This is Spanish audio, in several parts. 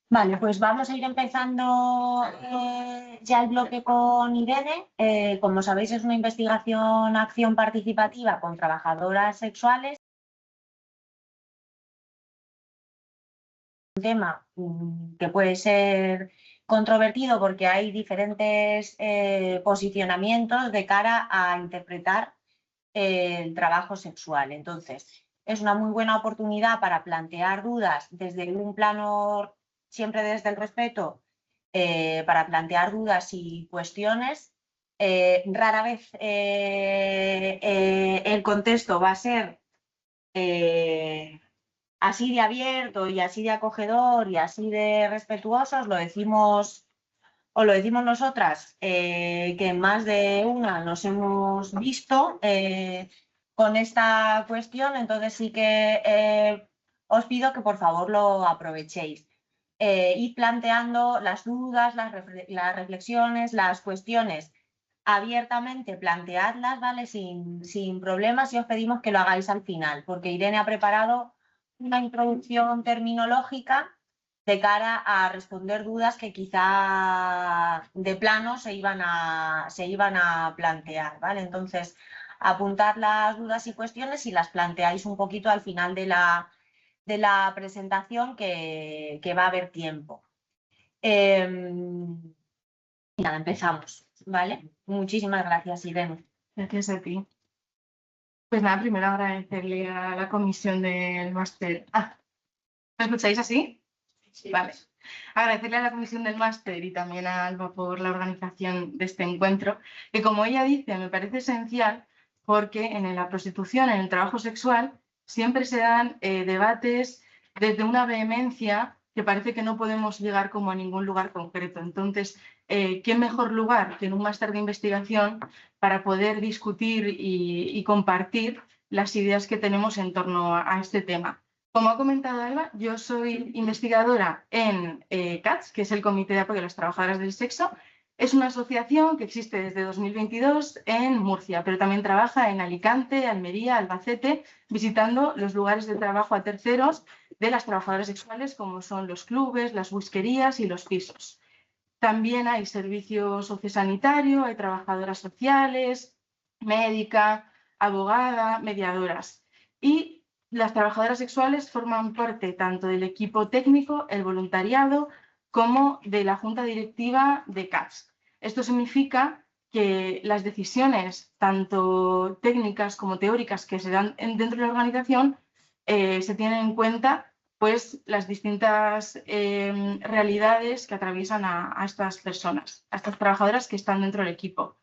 Vale, pues vamos a ir empezando ya el bloque con Irene. Como sabéis, es una investigación acción participativa con trabajadoras sexuales. Un tema que puede ser controvertido porque hay diferentes posicionamientos de cara a interpretar el trabajo sexual. Entonces, es una muy buena oportunidad para plantear dudas desde un plano, siempre desde el respeto, para plantear dudas y cuestiones. Rara vez el contexto va a ser así de abierto y así de acogedor y así de respetuosos, lo decimos o lo decimos nosotras, que en más de una nos hemos visto con esta cuestión, entonces sí que os pido que por favor lo aprovechéis. Ir planteando las dudas, las reflexiones, las cuestiones abiertamente, planteadlas, ¿vale? Sin problemas y os pedimos que lo hagáis al final, porque Irene ha preparado una introducción terminológica de cara a responder dudas que quizá de plano se iban a plantear, ¿vale? Entonces, apuntad las dudas y cuestiones y las planteáis un poquito al final de la presentación que va a haber tiempo. Y nada, empezamos, ¿vale? Muchísimas gracias, Irene. Gracias a ti. Pues nada, primero agradecerle a la comisión del máster. ¿Me escucháis así? Sí. Vale. Agradecerle a la comisión del máster y también a Alba por la organización de este encuentro, que como ella dice, me parece esencial porque en la prostitución, en el trabajo sexual, siempre se dan debates desde una vehemencia que parece que no podemos llegar como a ningún lugar concreto. Entonces, ¿qué mejor lugar que en un máster de investigación para poder discutir y compartir las ideas que tenemos en torno a este tema? Como ha comentado Alba, yo soy investigadora en CATS, que es el Comité de Apoyo a las Trabajadoras del Sexo. Es una asociación que existe desde 2022 en Murcia, pero también trabaja en Alicante, Almería, Albacete, visitando los lugares de trabajo a terceros de las trabajadoras sexuales, como son los clubes, las whiskerías y los pisos. También hay servicio sociosanitario, hay trabajadoras sociales, médica, abogada, mediadoras. Y las trabajadoras sexuales forman parte tanto del equipo técnico, el voluntariado, como de la junta directiva de CATS. Esto significa que las decisiones, tanto técnicas como teóricas, que se dan dentro de la organización, se tienen en cuenta pues las distintas realidades que atraviesan a estas personas, a estas trabajadoras que están dentro del equipo.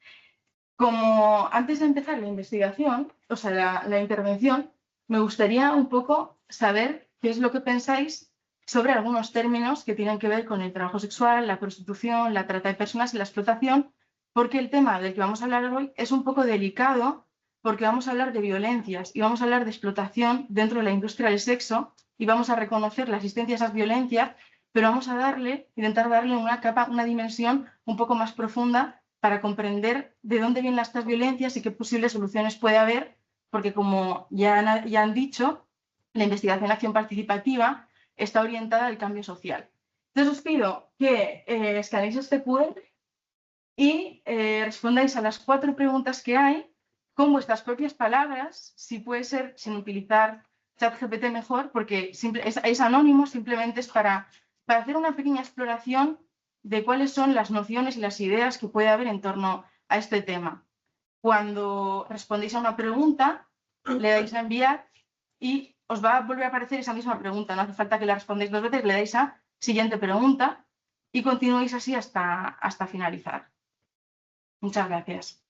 Como antes de empezar la investigación, o sea, la intervención, me gustaría un poco saber qué es lo que pensáis sobre algunos términos que tienen que ver con el trabajo sexual, la prostitución, la trata de personas y la explotación, porque el tema del que vamos a hablar hoy es un poco delicado, porque vamos a hablar de violencias y vamos a hablar de explotación dentro de la industria del sexo y vamos a reconocer la existencia de esas violencias, pero vamos a intentar darle una capa, una dimensión un poco más profunda para comprender de dónde vienen estas violencias y qué posibles soluciones puede haber, porque como ya han dicho, la investigación acción participativa está orientada al cambio social. Entonces os pido que escaneéis este QR y respondáis a las 4 preguntas que hay con vuestras propias palabras, si puede ser sin utilizar ChatGPT mejor, porque es anónimo, simplemente es para hacer una pequeña exploración de cuáles son las nociones y las ideas que puede haber en torno a este tema. Cuando respondéis a una pregunta, le dais a enviar y os va a volver a aparecer esa misma pregunta. No hace falta que la respondáis 2 veces, le dais a siguiente pregunta y continuéis así hasta finalizar. Muchas gracias.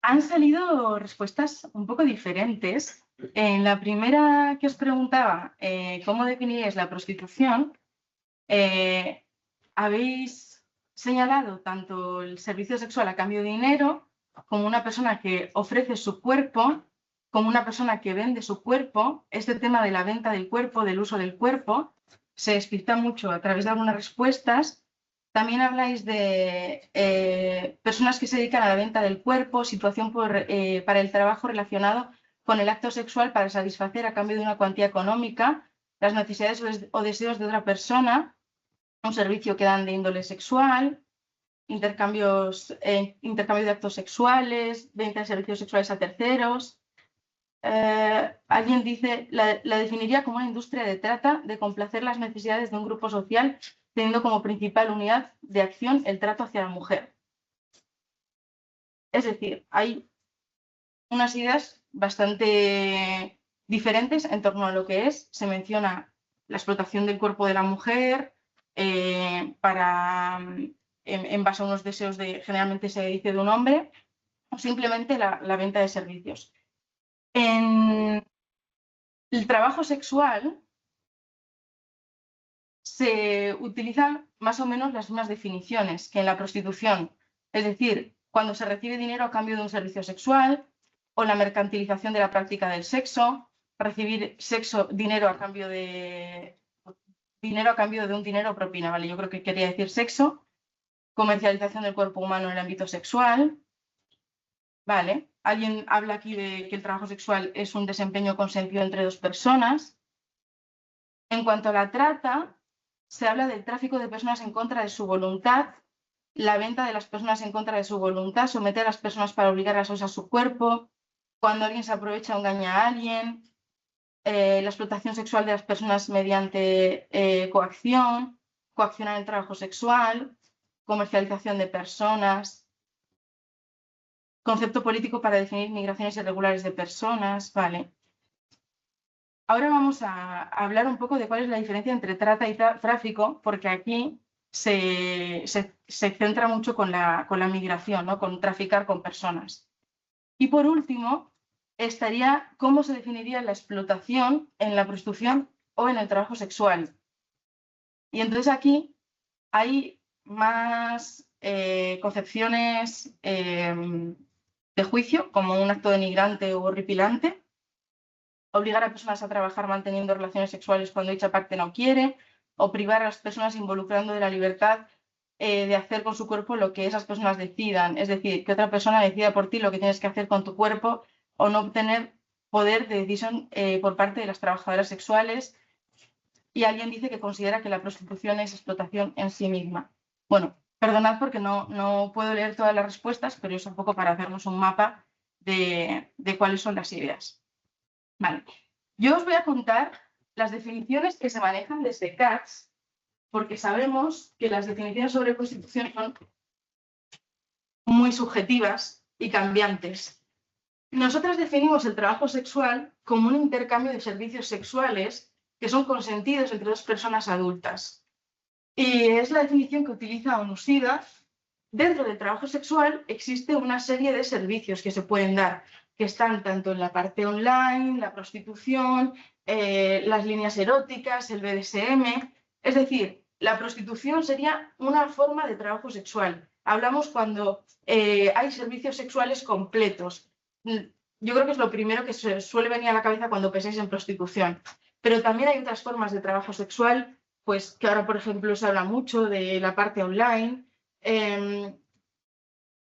Han salido respuestas un poco diferentes. En la primera que os preguntaba, ¿cómo definiríais la prostitución? Habéis señalado tanto el servicio sexual a cambio de dinero, como una persona que ofrece su cuerpo, como una persona que vende su cuerpo. Este tema de la venta del cuerpo, del uso del cuerpo, se explica mucho a través de algunas respuestas. También habláis de personas que se dedican a la venta del cuerpo, situación para el trabajo relacionado con el acto sexual para satisfacer a cambio de una cuantía económica. las necesidades o deseos de otra persona, un servicio que dan de índole sexual, intercambio de actos sexuales, venta de servicios sexuales a terceros. Alguien dice, la definiría como una industria de trata de complacer las necesidades de un grupo social, teniendo como principal unidad de acción el trato hacia la mujer. Es decir, hay unas ideas bastante diferentes en torno a lo que es. Se menciona la explotación del cuerpo de la mujer en base a unos deseos generalmente se dice de un hombre, o simplemente la venta de servicios. En el trabajo sexual se utilizan más o menos las mismas definiciones que en la prostitución, es decir, cuando se recibe dinero a cambio de un servicio sexual, o la mercantilización de la práctica del sexo, recibir dinero a cambio de un dinero o propina, ¿vale? Yo creo que quería decir sexo, comercialización del cuerpo humano en el ámbito sexual, ¿vale? Alguien habla aquí de que el trabajo sexual es un desempeño consentido entre dos personas. En cuanto a la trata, se habla del tráfico de personas en contra de su voluntad, la venta de las personas en contra de su voluntad, someter a las personas para obligarlas a usar su cuerpo, cuando alguien se aprovecha o engaña a alguien, la explotación sexual de las personas mediante coaccionar el trabajo sexual, comercialización de personas, concepto político para definir migraciones irregulares de personas, ¿vale? Ahora vamos a hablar un poco de cuál es la diferencia entre trata y tráfico, porque aquí se centra mucho con la migración, ¿no? Con traficar con personas. Y por último, estaría cómo se definiría la explotación en la prostitución o en el trabajo sexual. Y entonces aquí hay más concepciones de juicio, como un acto denigrante o horripilante, obligar a personas a trabajar manteniendo relaciones sexuales cuando dicha parte no quiere, o privar a las personas involucrando de la libertad de hacer con su cuerpo lo que esas personas decidan, es decir, que otra persona decida por ti lo que tienes que hacer con tu cuerpo, o no obtener poder de decisión por parte de las trabajadoras sexuales. Y alguien dice que considera que la prostitución es explotación en sí misma. Bueno, perdonad porque no puedo leer todas las respuestas, pero es un poco para hacernos un mapa de cuáles son las ideas. Vale. Yo os voy a contar las definiciones que se manejan desde CATS, porque sabemos que las definiciones sobre prostitución son muy subjetivas y cambiantes. Nosotras definimos el trabajo sexual como un intercambio de servicios sexuales que son consentidos entre dos personas adultas. Y es la definición que utiliza ONUSIDA. Dentro del trabajo sexual existe una serie de servicios que se pueden dar, que están tanto en la parte online, la prostitución, las líneas eróticas, el BDSM. Es decir, la prostitución sería una forma de trabajo sexual. Hablamos cuando hay servicios sexuales completos. Yo creo que es lo primero que se suele venir a la cabeza cuando pensáis en prostitución. Pero también hay otras formas de trabajo sexual, pues que ahora, por ejemplo, se habla mucho de la parte online.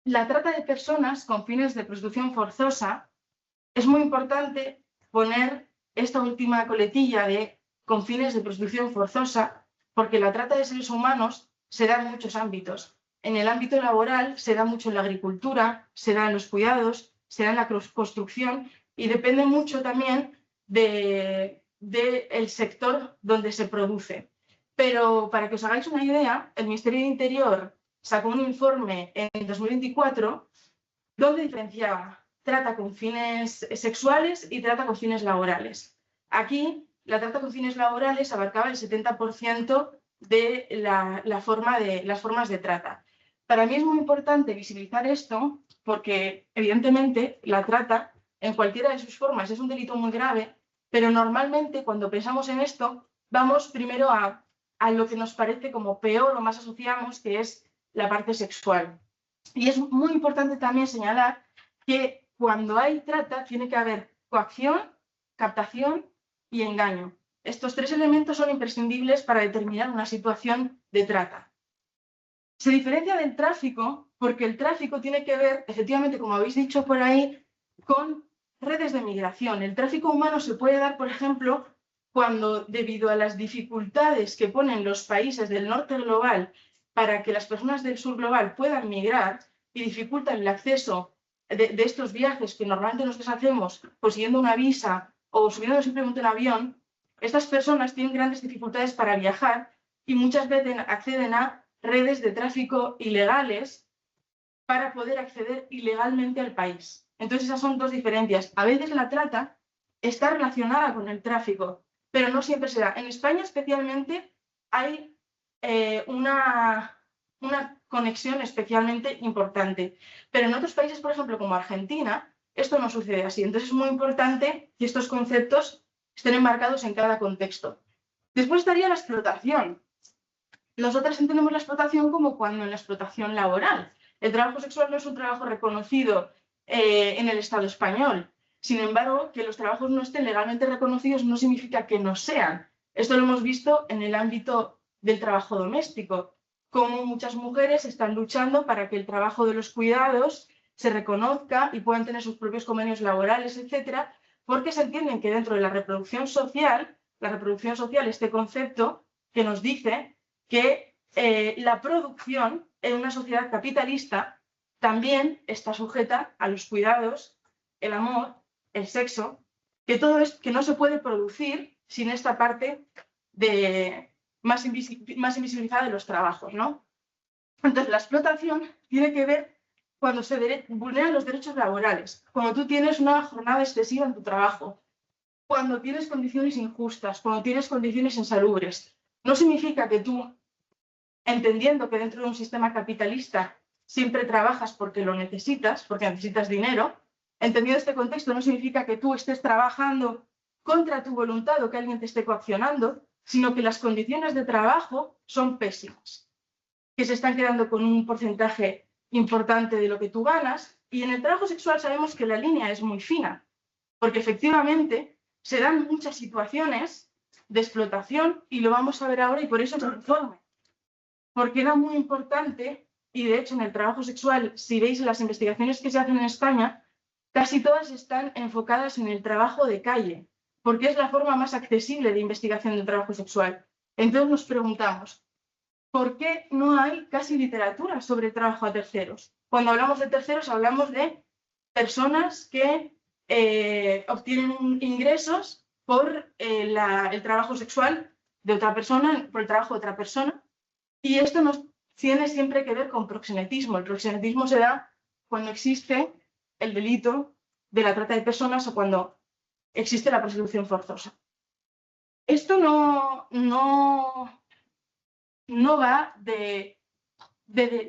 La trata de personas con fines de prostitución forzosa, es muy importante poner esta última coletilla de con fines de prostitución forzosa, porque la trata de seres humanos se da en muchos ámbitos. En el ámbito laboral se da mucho en la agricultura, se da en los cuidados, se da en la construcción y depende mucho también del sector donde se produce. Pero para que os hagáis una idea, el Ministerio de Interior sacó un informe en 2024 donde diferenciaba trata con fines sexuales y trata con fines laborales. Aquí, la trata con fines laborales abarcaba el 70% de las formas de trata. Para mí es muy importante visibilizar esto porque, evidentemente, la trata, en cualquiera de sus formas, es un delito muy grave, pero normalmente cuando pensamos en esto, vamos primero a lo que nos parece como peor o más asociamos, que es la parte sexual. Y es muy importante también señalar que cuando hay trata tiene que haber coacción, captación y engaño. Estos tres elementos son imprescindibles para determinar una situación de trata. Se diferencia del tráfico porque el tráfico tiene que ver, efectivamente, como habéis dicho por ahí, con redes de migración. El tráfico humano se puede dar, por ejemplo, cuando debido a las dificultades que ponen los países del norte global para que las personas del sur global puedan migrar y dificultan el acceso de estos viajes que normalmente nosotros hacemos consiguiendo una visa o subiendo simplemente un avión, estas personas tienen grandes dificultades para viajar y muchas veces acceden a redes de tráfico ilegales para poder acceder ilegalmente al país. Entonces esas son dos diferencias. A veces la trata está relacionada con el tráfico, pero no siempre se da. En España especialmente hay una conexión especialmente importante, pero en otros países, por ejemplo, como Argentina, esto no sucede así. Entonces es muy importante que estos conceptos estén enmarcados en cada contexto. Después estaría la explotación. Nosotras entendemos la explotación como cuando en la explotación laboral. El trabajo sexual no es un trabajo reconocido en el Estado español. Sin embargo, que los trabajos no estén legalmente reconocidos no significa que no sean. Esto lo hemos visto en el ámbito del trabajo doméstico, como muchas mujeres están luchando para que el trabajo de los cuidados se reconozca y puedan tener sus propios convenios laborales, etcétera, porque se entienden que dentro de la reproducción social, este concepto que nos dice que la producción en una sociedad capitalista también está sujeta a los cuidados, el amor, el sexo, que todo es que no se puede producir sin esta parte más invisibilizada de los trabajos, ¿no? Entonces, la explotación tiene que ver cuando se vulneran los derechos laborales, cuando tú tienes una jornada excesiva en tu trabajo, cuando tienes condiciones injustas, cuando tienes condiciones insalubres. No significa que tú, entendiendo que dentro de un sistema capitalista siempre trabajas porque lo necesitas, porque necesitas dinero, entendiendo este contexto no significa que tú estés trabajando contra tu voluntad o que alguien te esté coaccionando, sino que las condiciones de trabajo son pésimas, que se están quedando con un porcentaje importante de lo que tú ganas, y en el trabajo sexual sabemos que la línea es muy fina, porque efectivamente se dan muchas situaciones de explotación y lo vamos a ver ahora y por eso es el informe. Porque era muy importante, y de hecho en el trabajo sexual, si veis las investigaciones que se hacen en España, casi todas están enfocadas en el trabajo de calle, porque es la forma más accesible de investigación del trabajo sexual. Entonces nos preguntamos, ¿por qué no hay casi literatura sobre el trabajo a terceros? Cuando hablamos de terceros hablamos de personas que obtienen ingresos por el trabajo sexual de otra persona, por el trabajo de otra persona, y esto nos tiene siempre que ver con proxenetismo. El proxenetismo se da cuando existe el delito de la trata de personas o cuando existe la prostitución forzosa. Esto no va de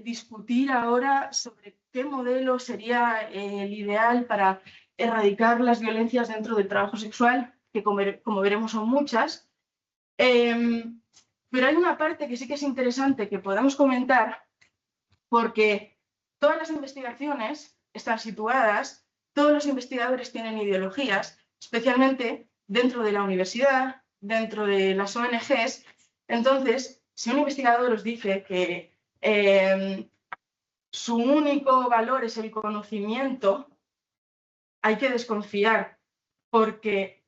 discutir ahora sobre qué modelo sería el ideal para erradicar las violencias dentro del trabajo sexual, que como veremos son muchas. Pero hay una parte que sí que es interesante que podamos comentar, porque todas las investigaciones están situadas, todos los investigadores tienen ideologías, especialmente dentro de la universidad, dentro de las ONGs. Entonces, si un investigador os dice que su único valor es el conocimiento, hay que desconfiar, porque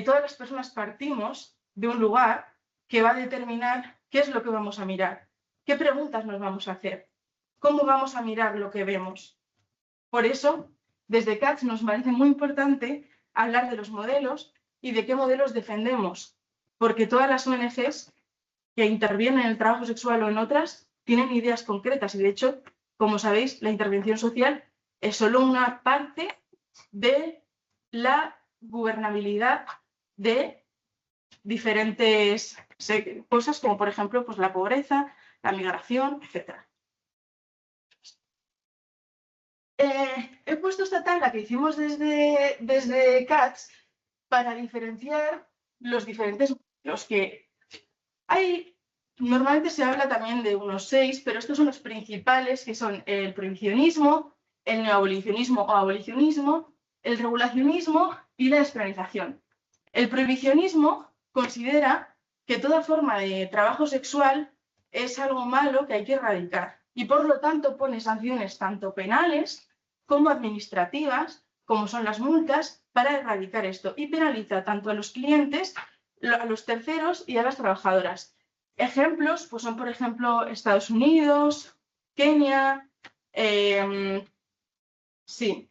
todas las personas partimos de un lugar que va a determinar qué es lo que vamos a mirar, qué preguntas nos vamos a hacer, cómo vamos a mirar lo que vemos. Por eso, desde CATS nos parece muy importante hablar de los modelos y de qué modelos defendemos, porque todas las ONGs que intervienen en el trabajo sexual o en otras tienen ideas concretas y, de hecho, como sabéis, la intervención social es solo una parte de la gobernabilidad de diferentes cosas, como por ejemplo pues, la pobreza, la migración, etc. He puesto esta tabla que hicimos desde CATS para diferenciar los diferentes modelos que hay. Normalmente se habla también de unos 6, pero estos son los principales, que son el prohibicionismo, el neoabolicionismo o abolicionismo, el regulacionismo y la despenalización. El prohibicionismo considera que toda forma de trabajo sexual es algo malo que hay que erradicar y por lo tanto pone sanciones tanto penales como administrativas, como son las multas, para erradicar esto, y penaliza tanto a los clientes a los terceros y a las trabajadoras. Ejemplos, pues son, por ejemplo, Estados Unidos, Kenia, sí.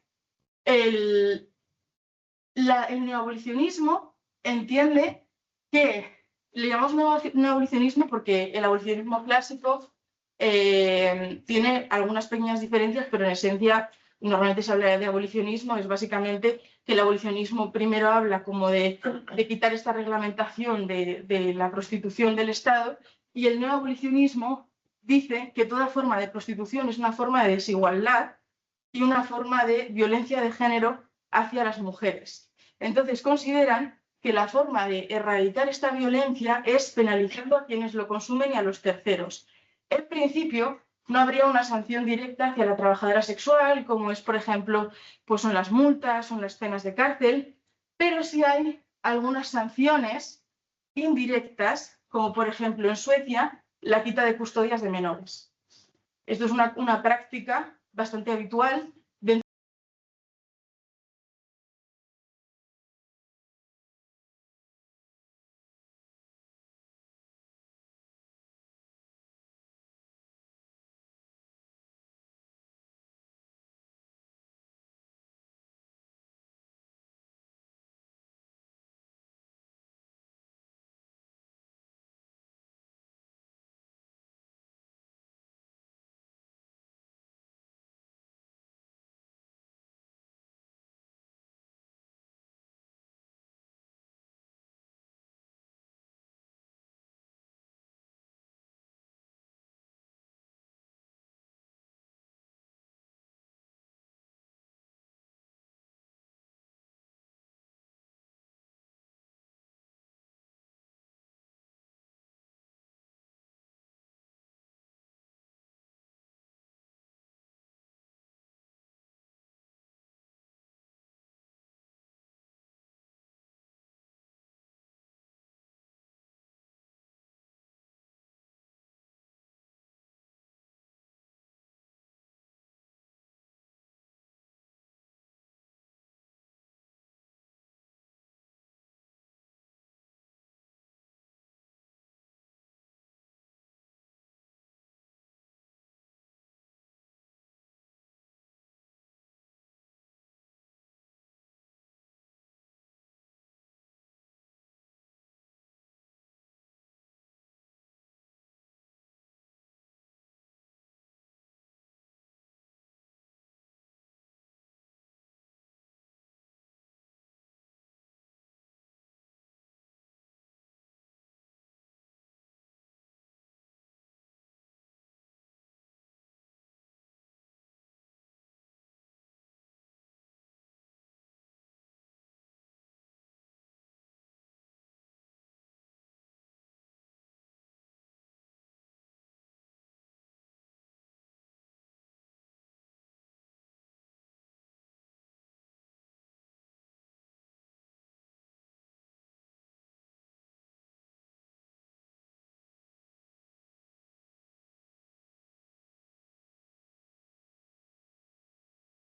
El neoabolicionismo entiende que le llamamos neoabolicionismo porque el abolicionismo clásico tiene algunas pequeñas diferencias, pero en esencia normalmente se habla de abolicionismo, es básicamente que el abolicionismo primero habla como de quitar esta reglamentación de la prostitución del Estado, y el neoabolicionismo dice que toda forma de prostitución es una forma de desigualdad y una forma de violencia de género hacia las mujeres. Entonces consideran que la forma de erradicar esta violencia es penalizando a quienes lo consumen y a los terceros. En principio, no habría una sanción directa hacia la trabajadora sexual, como es, por ejemplo, pues son las multas, son las penas de cárcel, pero sí hay algunas sanciones indirectas, como por ejemplo en Suecia, la quita de custodias de menores. Esto es una práctica bastante habitual.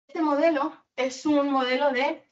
Este modelo es un modelo de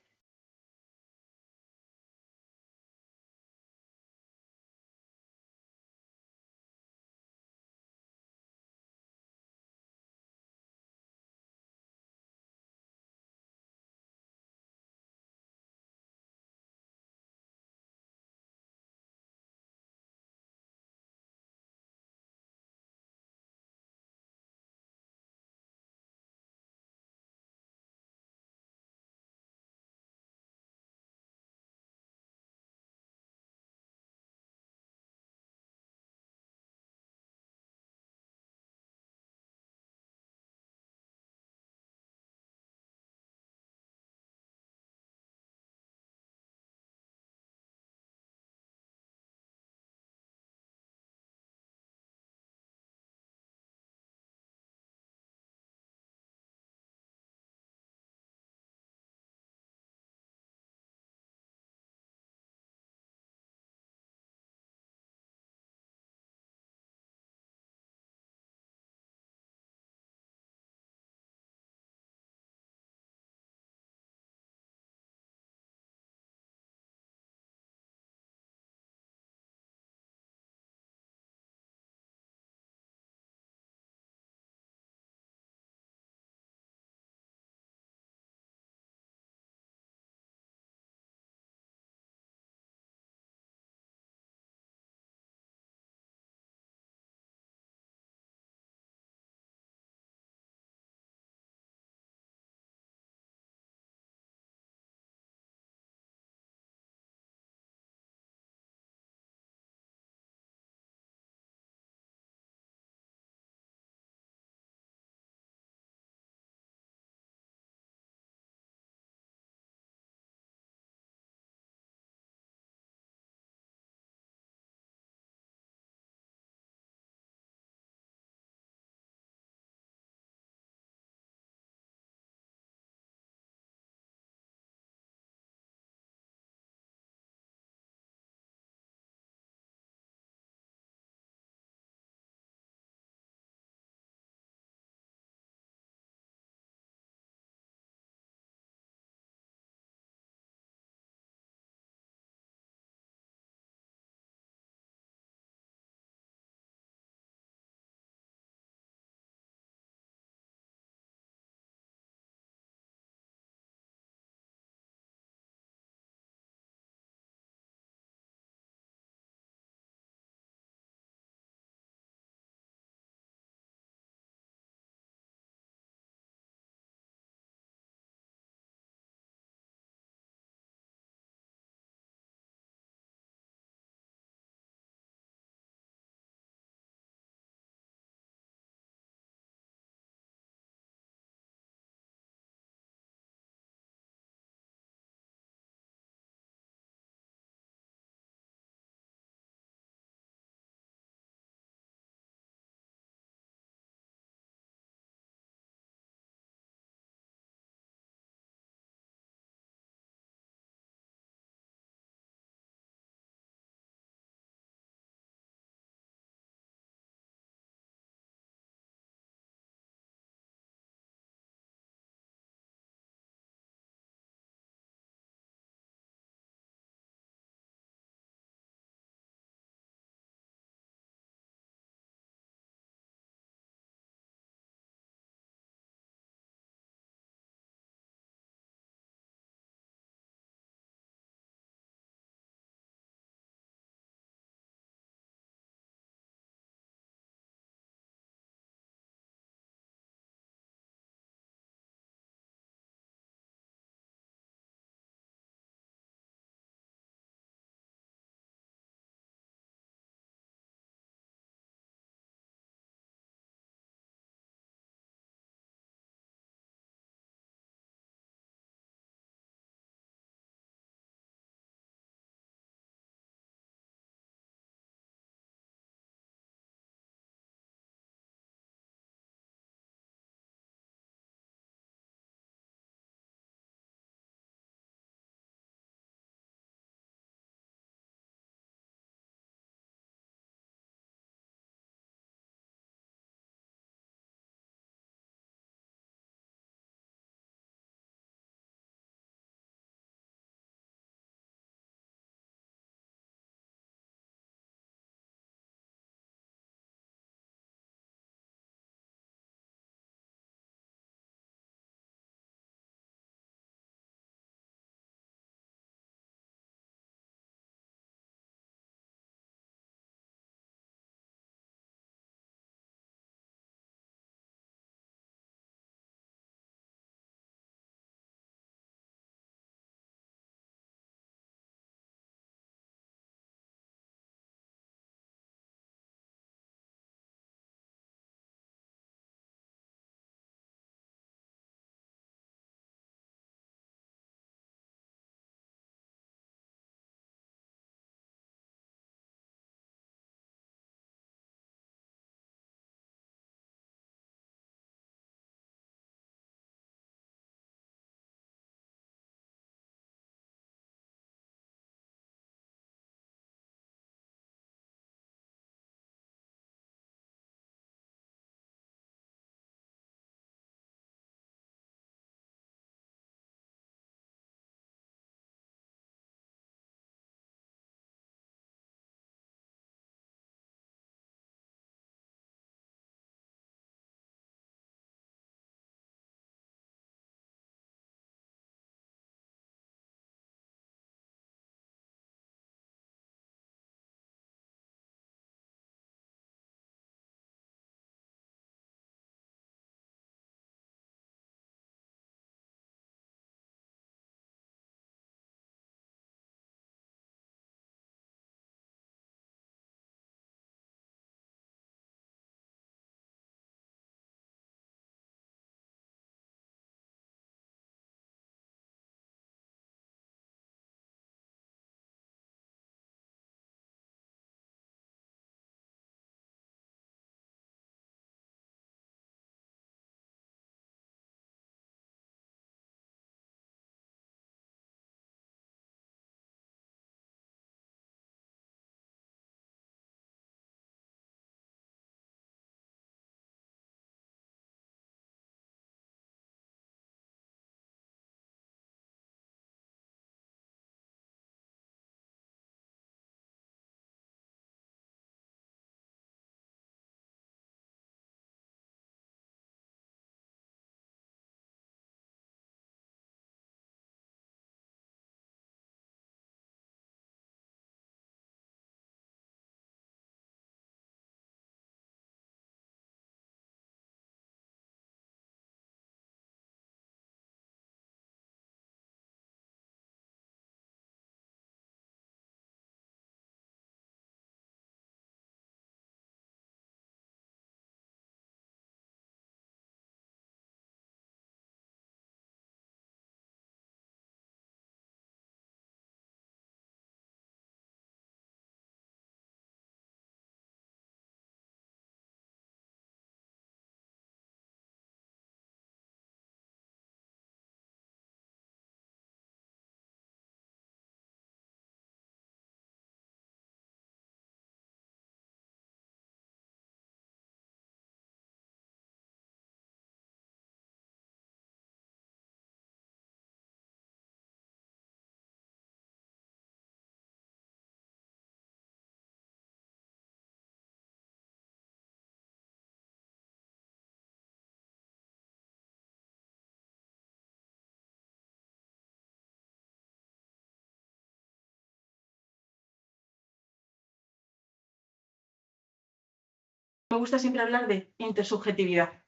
me gusta siempre hablar de intersubjetividad.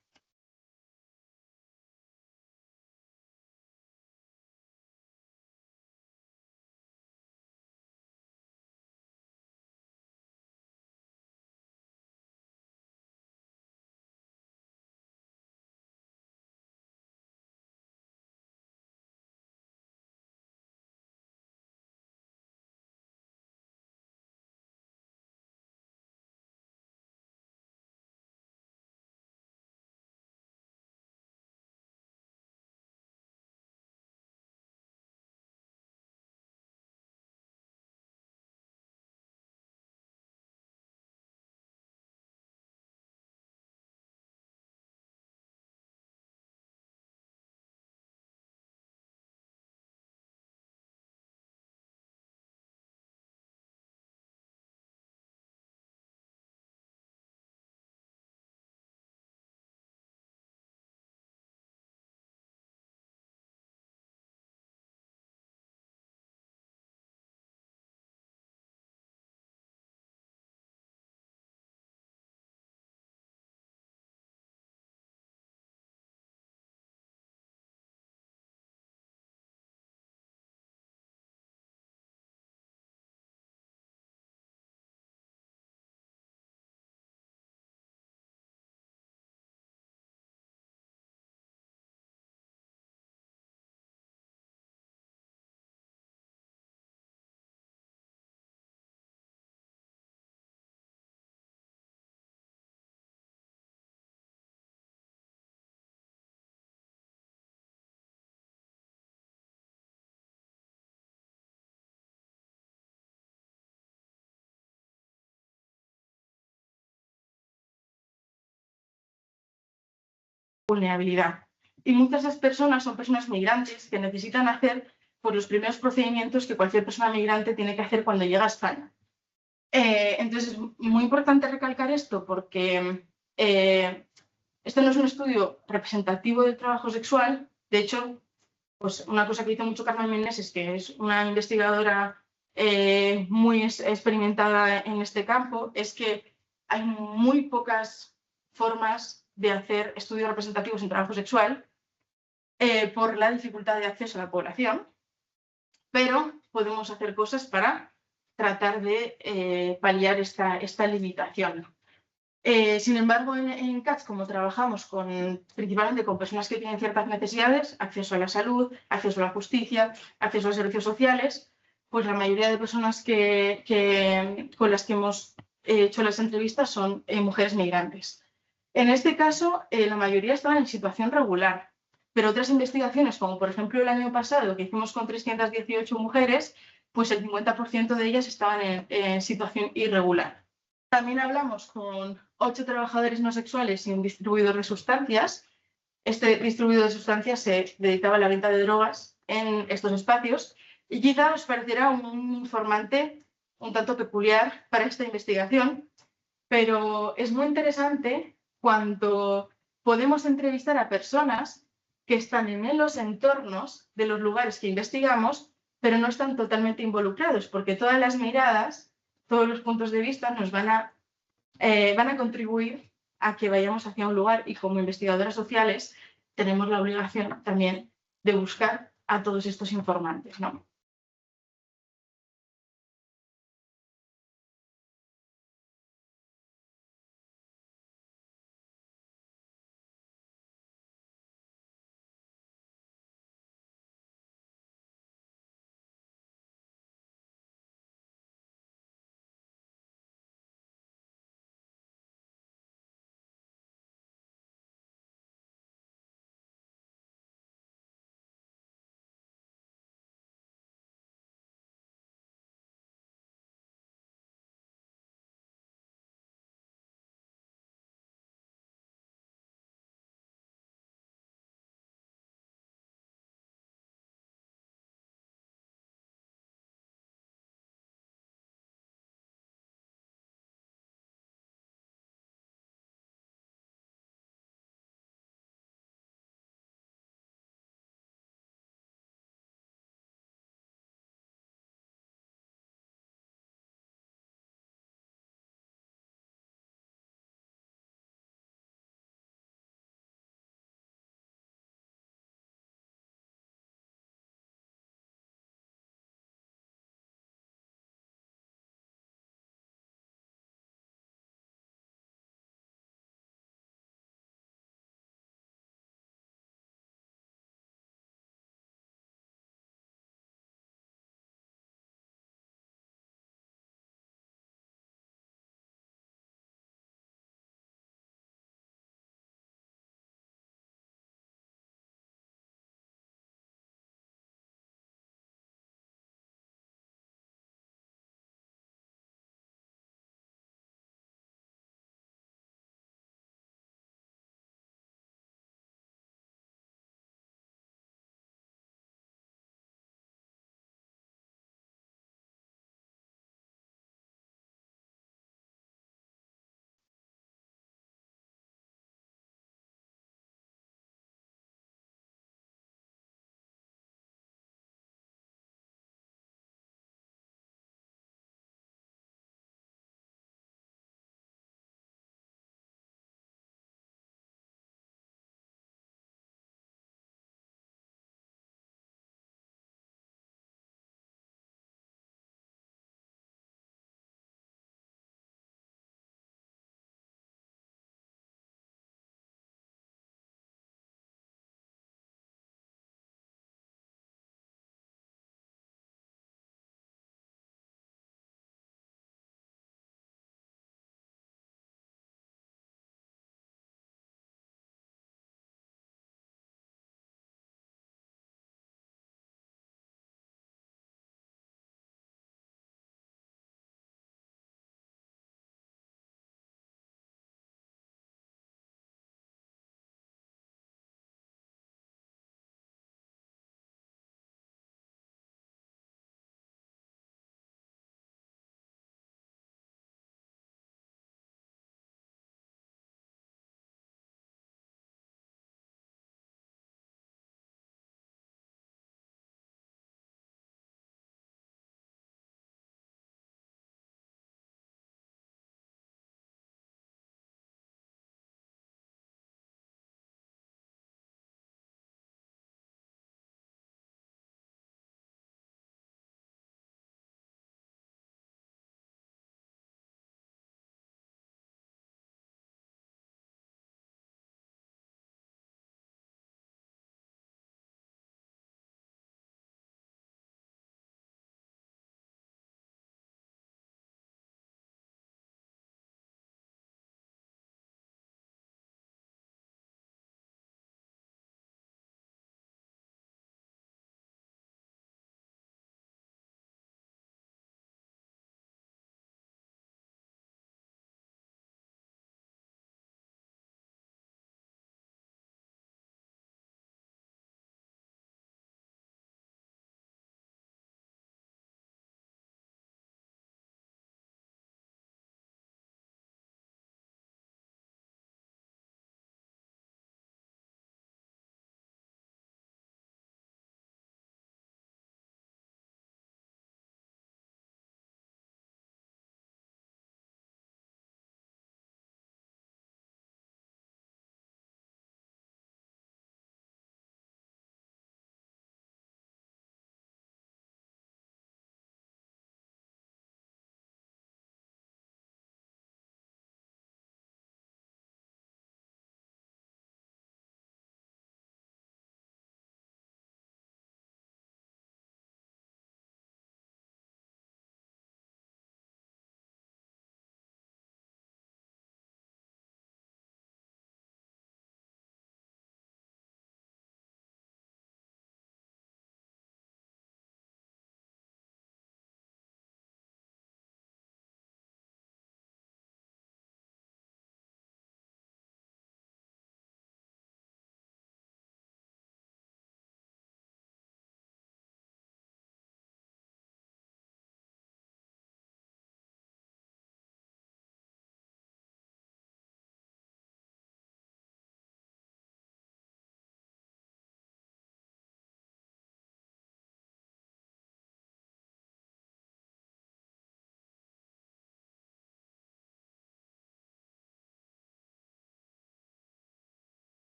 Vulnerabilidad. Y muchas de esas personas son personas migrantes que necesitan hacer pues, los primeros procedimientos que cualquier persona migrante tiene que hacer cuando llega a España. Entonces, es muy importante recalcar esto porque este no es un estudio representativo del trabajo sexual. De hecho, pues una cosa que dice mucho Carmen Meneses, que es una investigadora muy experimentada en este campo, es que hay muy pocas formas de hacer estudios representativos en trabajo sexual por la dificultad de acceso a la población, pero podemos hacer cosas para tratar de paliar esta limitación. Sin embargo, en CATS, como trabajamos principalmente con personas que tienen ciertas necesidades, acceso a la salud, acceso a la justicia, acceso a los servicios sociales, pues la mayoría de personas con las que hemos hecho las entrevistas son mujeres migrantes. En este caso, la mayoría estaban en situación regular, pero otras investigaciones, como por ejemplo el año pasado, que hicimos con 318 mujeres, pues el 50% de ellas estaban en situación irregular. También hablamos con 8 trabajadores no sexuales y un distribuidor de sustancias. Este distribuidor de sustancias se dedicaba a la venta de drogas en estos espacios y quizá os parecerá un informante un tanto peculiar para esta investigación, pero es muy interesante cuando podemos entrevistar a personas que están en los entornos de los lugares que investigamos, pero no están totalmente involucrados, porque todas las miradas, todos los puntos de vista nos van a contribuir a que vayamos hacia un lugar y como investigadoras sociales tenemos la obligación también de buscar a todos estos informantes, ¿no?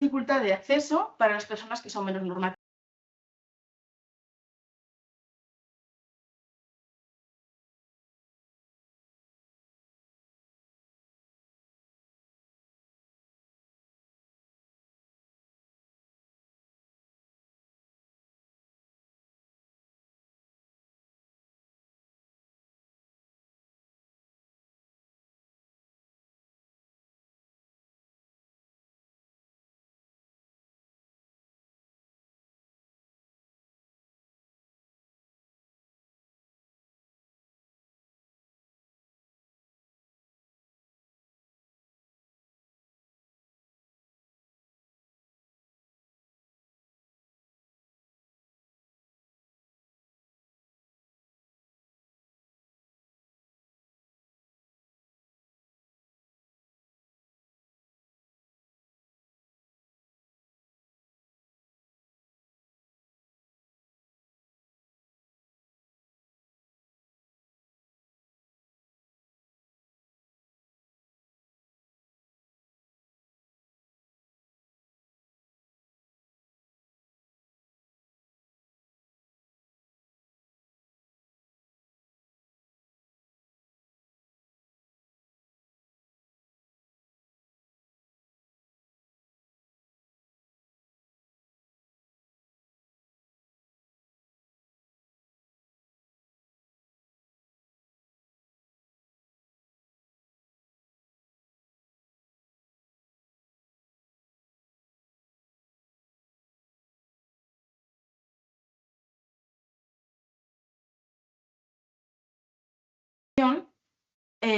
dificultad de acceso para las personas que son menos normativas.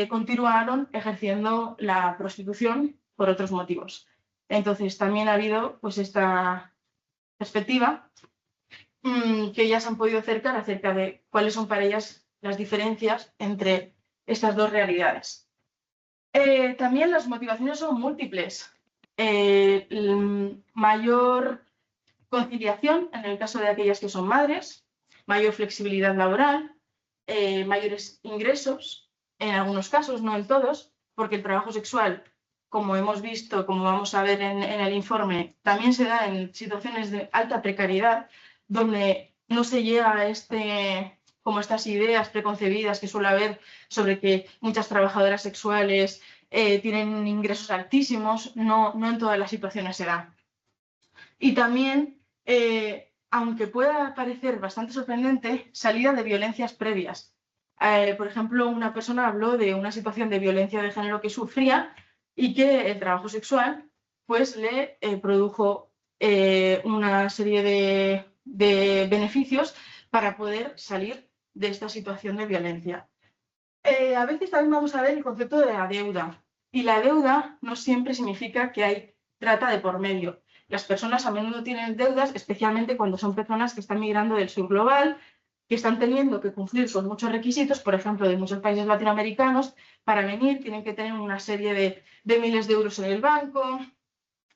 Continuaron ejerciendo la prostitución por otros motivos. Entonces, también ha habido pues, esta perspectiva que ellas han podido acercar acerca de cuáles son para ellas las diferencias entre estas dos realidades. También las motivaciones son múltiples. Mayor conciliación en el caso de aquellas que son madres, mayor flexibilidad laboral, mayores ingresos, en algunos casos, no en todos, porque el trabajo sexual, como hemos visto, como vamos a ver en el informe, también se da en situaciones de alta precariedad, donde no se llega a como estas ideas preconcebidas que suele haber sobre que muchas trabajadoras sexuales tienen ingresos altísimos, no en todas las situaciones se da. Y también, aunque pueda parecer bastante sorprendente, salida de violencias previas. Por ejemplo, una persona habló de una situación de violencia de género que sufría y que el trabajo sexual pues, le produjo una serie de beneficios para poder salir de esta situación de violencia. A veces también vamos a ver el concepto de la deuda. Y la deuda no siempre significa que hay trata de por medio. Las personas a menudo tienen deudas, especialmente cuando son personas que están migrando del sur global, que están teniendo que cumplir con muchos requisitos, por ejemplo, de muchos países latinoamericanos, para venir tienen que tener una serie de miles de euros en el banco,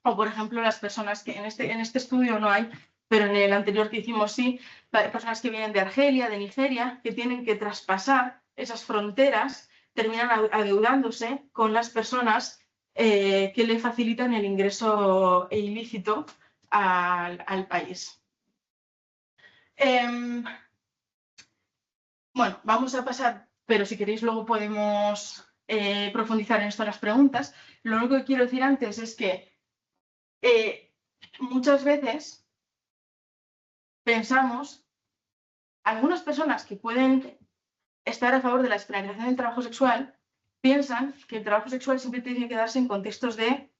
o por ejemplo las personas que en este estudio no hay, pero en el anterior que hicimos sí, personas que vienen de Argelia, de Nigeria, que tienen que traspasar esas fronteras, terminan adeudándose con las personas que le facilitan el ingreso ilícito al país. Bueno, vamos a pasar, pero si queréis luego podemos profundizar en esto las preguntas. Lo único que quiero decir antes es que muchas veces pensamos, algunas personas que pueden estar a favor de la despenalización del trabajo sexual, piensan que el trabajo sexual siempre tiene que darse en contextos de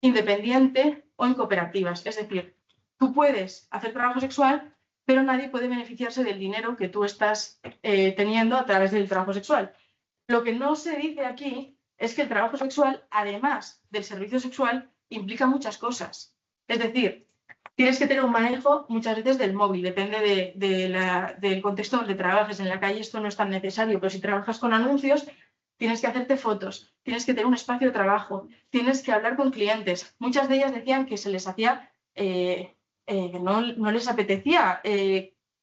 independiente o en cooperativas. Es decir, tú puedes hacer trabajo sexual, pero nadie puede beneficiarse del dinero que tú estás teniendo a través del trabajo sexual. Lo que no se dice aquí es que el trabajo sexual, además del servicio sexual, implica muchas cosas. Es decir, tienes que tener un manejo muchas veces del móvil, depende del contexto donde trabajes. En la calle esto no es tan necesario, pero si trabajas con anuncios, tienes que hacerte fotos, tienes que tener un espacio de trabajo, tienes que hablar con clientes. Muchas de ellas decían que se les hacía, no les apetecía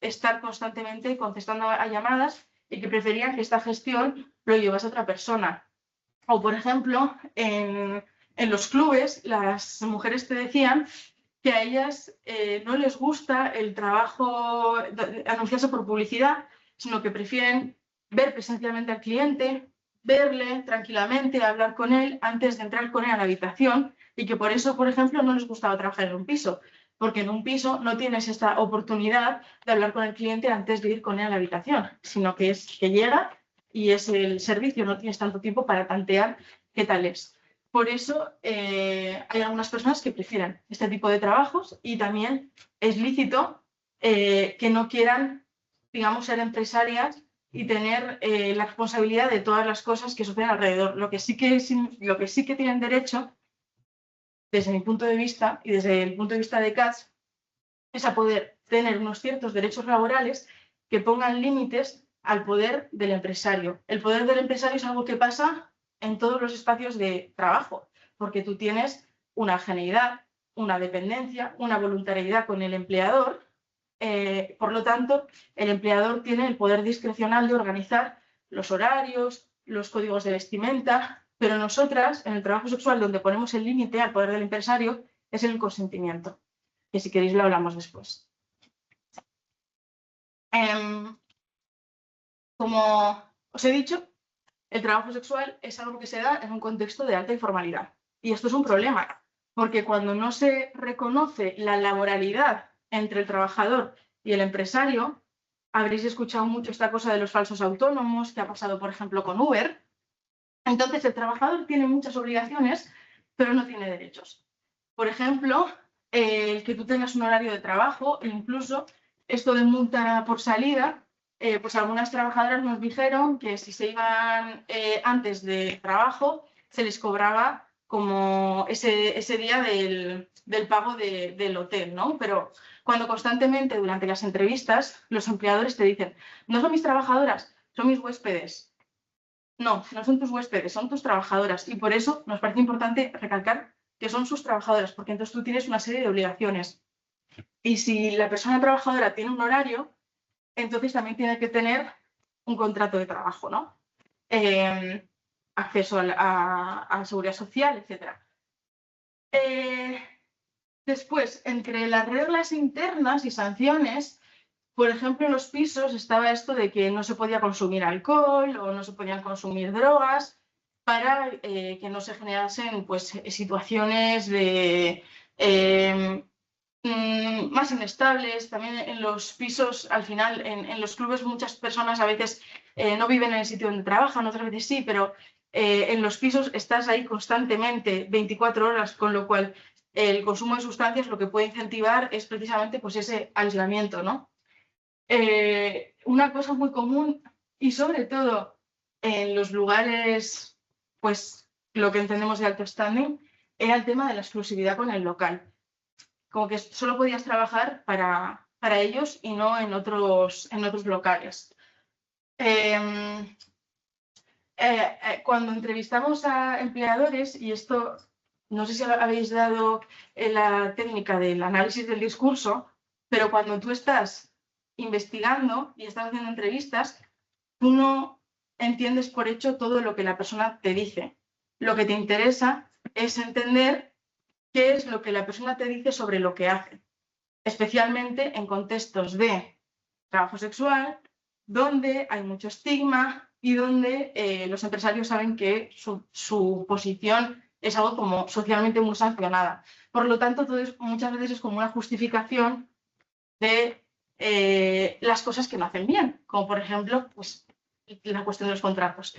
estar constantemente contestando a llamadas y que preferían que esta gestión lo llevase a otra persona. O, por ejemplo, en en los clubes las mujeres te decían que a ellas no les gusta el trabajo, anunciarse por publicidad, sino que prefieren ver presencialmente al cliente, verle tranquilamente, hablar con él antes de entrar con él a la habitación, y que por eso, por ejemplo, no les gustaba trabajar en un piso, porque en un piso no tienes esta oportunidad de hablar con el cliente antes de ir con él a la habitación, sino que es que llega y es el servicio, no tienes tanto tiempo para tantear qué tal es. Por eso hay algunas personas que prefieren este tipo de trabajos, y también es lícito que no quieran, digamos, ser empresarias y tener la responsabilidad de todas las cosas que suceden alrededor. Lo que sí que tienen derecho, desde mi punto de vista y desde el punto de vista de CATS, es a poder tener unos ciertos derechos laborales que pongan límites al poder del empresario. El poder del empresario es algo que pasa en todos los espacios de trabajo, porque tú tienes una ageneidad, una dependencia, una voluntariedad con el empleador. Por lo tanto, el empleador tiene el poder discrecional de organizar los horarios, los códigos de vestimenta, pero nosotras, en el trabajo sexual, donde ponemos el límite al poder del empresario, es el consentimiento, que si queréis lo hablamos después. Como os he dicho, el trabajo sexual es algo que se da en un contexto de alta informalidad. Y esto es un problema, porque cuando no se reconoce la laboralidad entre el trabajador y el empresario, habréis escuchado mucho esta cosa de los falsos autónomos, que ha pasado, por ejemplo, con Uber. Entonces, el trabajador tiene muchas obligaciones, pero no tiene derechos. Por ejemplo, el que tú tengas un horario de trabajo, e incluso esto de multa por salida, pues algunas trabajadoras nos dijeron que si se iban antes de trabajo, se les cobraba como ese día del pago del hotel, ¿no? Pero cuando constantemente durante las entrevistas los empleadores te dicen, no son mis trabajadoras, son mis huéspedes. No, no son tus huéspedes, son tus trabajadoras, y por eso nos parece importante recalcar que son sus trabajadoras, porque entonces tú tienes una serie de obligaciones. Y si la persona trabajadora tiene un horario, entonces también tiene que tener un contrato de trabajo, ¿no? Acceso a la seguridad social, etc. Después, entre las reglas internas y sanciones, por ejemplo, en los pisos estaba esto de que no se podía consumir alcohol o no se podían consumir drogas para que no se generasen pues, situaciones de, más inestables. También en los pisos, al final, en los clubes muchas personas a veces no viven en el sitio donde trabajan, otras veces sí, pero en los pisos estás ahí constantemente 24 horas, con lo cual el consumo de sustancias lo que puede incentivar es precisamente pues, ese aislamiento, ¿no? Una cosa muy común, y sobre todo en los lugares, pues lo que entendemos de alto standing, era el tema de la exclusividad con el local. Como que solo podías trabajar para ellos y no en otros locales. Cuando entrevistamos a empleadores, y esto no sé si habéis dado la técnica del análisis del discurso, pero cuando tú estás investigando y estás haciendo entrevistas, tú no entiendes por hecho todo lo que la persona te dice. Lo que te interesa es entender qué es lo que la persona te dice sobre lo que hace, especialmente en contextos de trabajo sexual, donde hay mucho estigma y donde los empresarios saben que su posición es algo como socialmente muy sancionada. Por lo tanto, todo muchas veces es como una justificación de las cosas que no hacen bien, como por ejemplo pues, la cuestión de los contratos.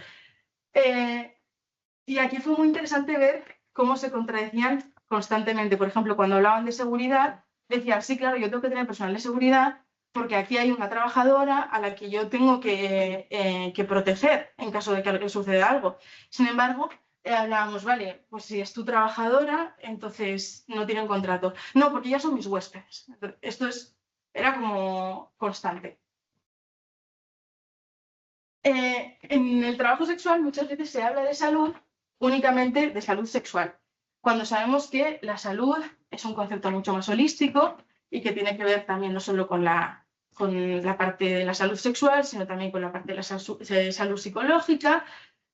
Y aquí fue muy interesante ver cómo se contradecían constantemente. Por ejemplo, cuando hablaban de seguridad, decían, sí, claro, yo tengo que tener personal de seguridad porque aquí hay una trabajadora a la que yo tengo que proteger en caso de que suceda algo. Sin embargo, hablábamos, vale, pues si es tu trabajadora, entonces no tienen contrato. No, porque ya son mis huéspedes. Entonces, era como constante. En el trabajo sexual muchas veces se habla de salud únicamente de salud sexual, cuando sabemos que la salud es un concepto mucho más holístico y que tiene que ver también no solo con la parte de la salud sexual, sino también con la parte de la salud psicológica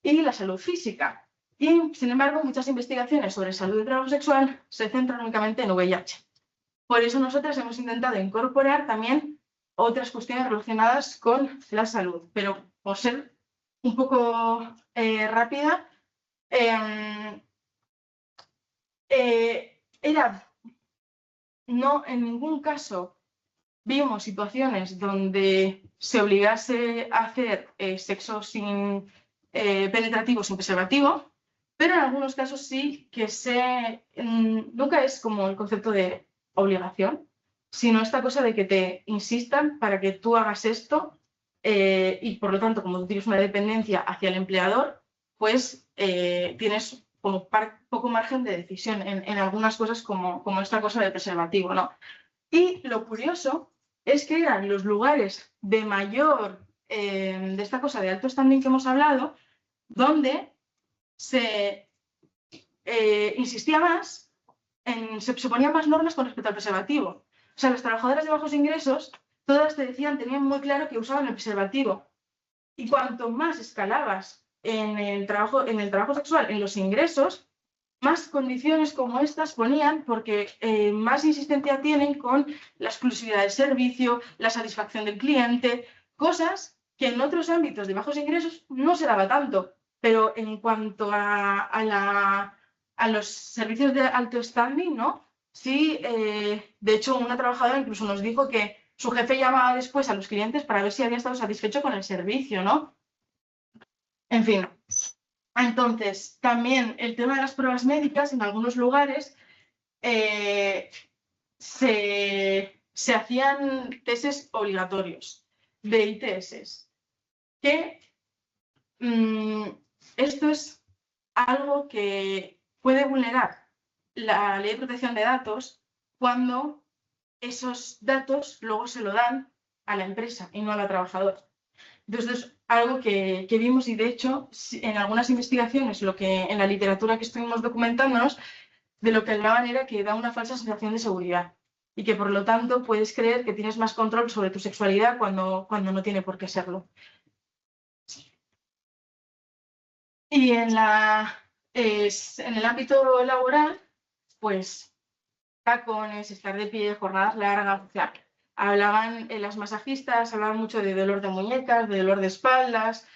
y la salud física. Y, sin embargo, muchas investigaciones sobre salud y trabajo sexual se centran únicamente en VIH. Por eso nosotras hemos intentado incorporar también otras cuestiones relacionadas con la salud. Pero por ser un poco rápida, no en ningún caso vimos situaciones donde se obligase a hacer sexo penetrativo sin preservativo, pero en algunos casos sí que nunca es como el concepto de obligación, sino esta cosa de que te insistan para que tú hagas esto y por lo tanto, como tú tienes una dependencia hacia el empleador, pues tienes como poco margen de decisión en algunas cosas como esta cosa del preservativo, ¿no? Y lo curioso es que eran los lugares de mayor, de esta cosa de alto standing que hemos hablado, donde se insistía más, se ponían más normas con respecto al preservativo. O sea, las trabajadoras de bajos ingresos, todas te decían, tenían muy claro que usaban el preservativo. Y cuanto más escalabas en el trabajo sexual, en los ingresos, más condiciones como estas ponían porque más insistencia tienen con la exclusividad del servicio, la satisfacción del cliente, cosas que en otros ámbitos de bajos ingresos no se daba tanto. Pero en cuanto a los servicios de alto standing, ¿no? Sí, de hecho, una trabajadora incluso nos dijo que su jefe llamaba después a los clientes para ver si había estado satisfecho con el servicio, ¿no? En fin. Entonces, también el tema de las pruebas médicas, en algunos lugares se hacían testes obligatorios de ITS, que esto es algo que puede vulnerar la ley de protección de datos cuando esos datos luego se lo dan a la empresa y no a la trabajadora. Entonces, es algo que vimos y, de hecho, en algunas investigaciones, en la literatura que estuvimos documentándonos, de lo que hablaban era que da una falsa sensación de seguridad y que, por lo tanto, puedes creer que tienes más control sobre tu sexualidad cuando no tiene por qué serlo. Y en el ámbito laboral, pues, tacones, estar de pie, jornadas largas, o sea, hablaban, las masajistas hablaban mucho de dolor de muñecas, de dolor de espaldas,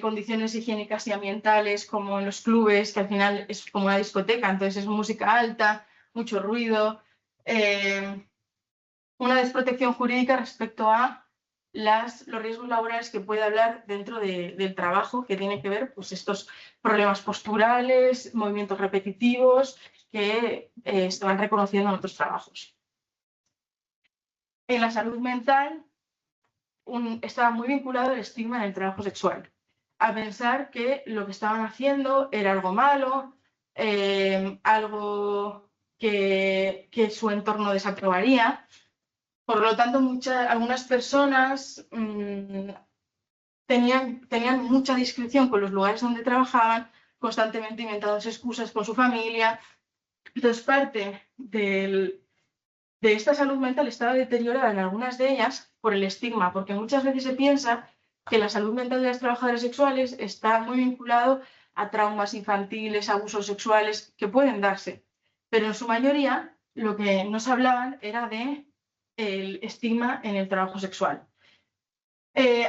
condiciones higiénicas y ambientales como en los clubes, que al final es como una discoteca, entonces es música alta, mucho ruido, una desprotección jurídica respecto a los riesgos laborales que puede hablar dentro del trabajo, que tiene que ver pues estos problemas posturales, movimientos repetitivos que se van reconociendo en otros trabajos. En la salud mental estaba muy vinculado el estigma en el trabajo sexual, a pensar que lo que estaban haciendo era algo malo, algo que su entorno desaprobaría. Por lo tanto, algunas personas tenían mucha discreción con los lugares donde trabajaban, constantemente inventándose excusas con su familia. Entonces, parte de esta salud mental estaba deteriorada en algunas de ellas por el estigma, porque muchas veces se piensa que la salud mental de las trabajadoras sexuales está muy vinculado a traumas infantiles, abusos sexuales que pueden darse, pero en su mayoría lo que nos hablaban era de el estigma en el trabajo sexual.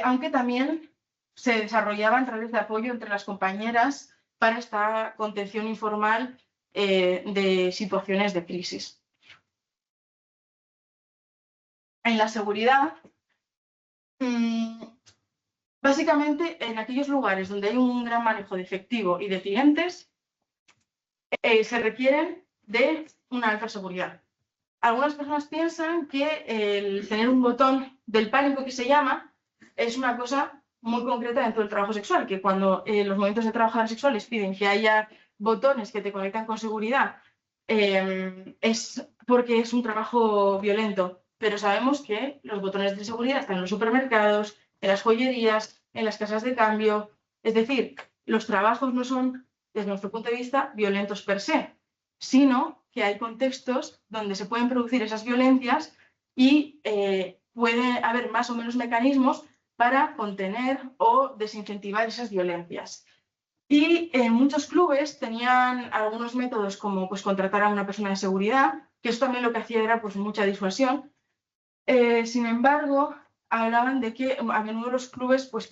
Aunque también se desarrollaban redes de apoyo entre las compañeras para esta contención informal de situaciones de crisis. En la seguridad, básicamente en aquellos lugares donde hay un gran manejo de efectivo y de clientes, se requieren de una alta seguridad. Algunas personas piensan que el tener un botón del pánico, que se llama, es una cosa muy concreta dentro del trabajo sexual, que cuando los movimientos de trabajadores sexuales piden que haya botones que te conectan con seguridad, es porque es un trabajo violento. Pero sabemos que los botones de seguridad están en los supermercados, en las joyerías, en las casas de cambio. Es decir, los trabajos no son, desde nuestro punto de vista, violentos per se, sino que hay contextos donde se pueden producir esas violencias y puede haber más o menos mecanismos para contener o desincentivar esas violencias. Y muchos clubes tenían algunos métodos como pues, contratar a una persona de seguridad, que esto también lo que hacía era pues, mucha disuasión. Sin embargo, hablaban de que a menudo los clubes pues,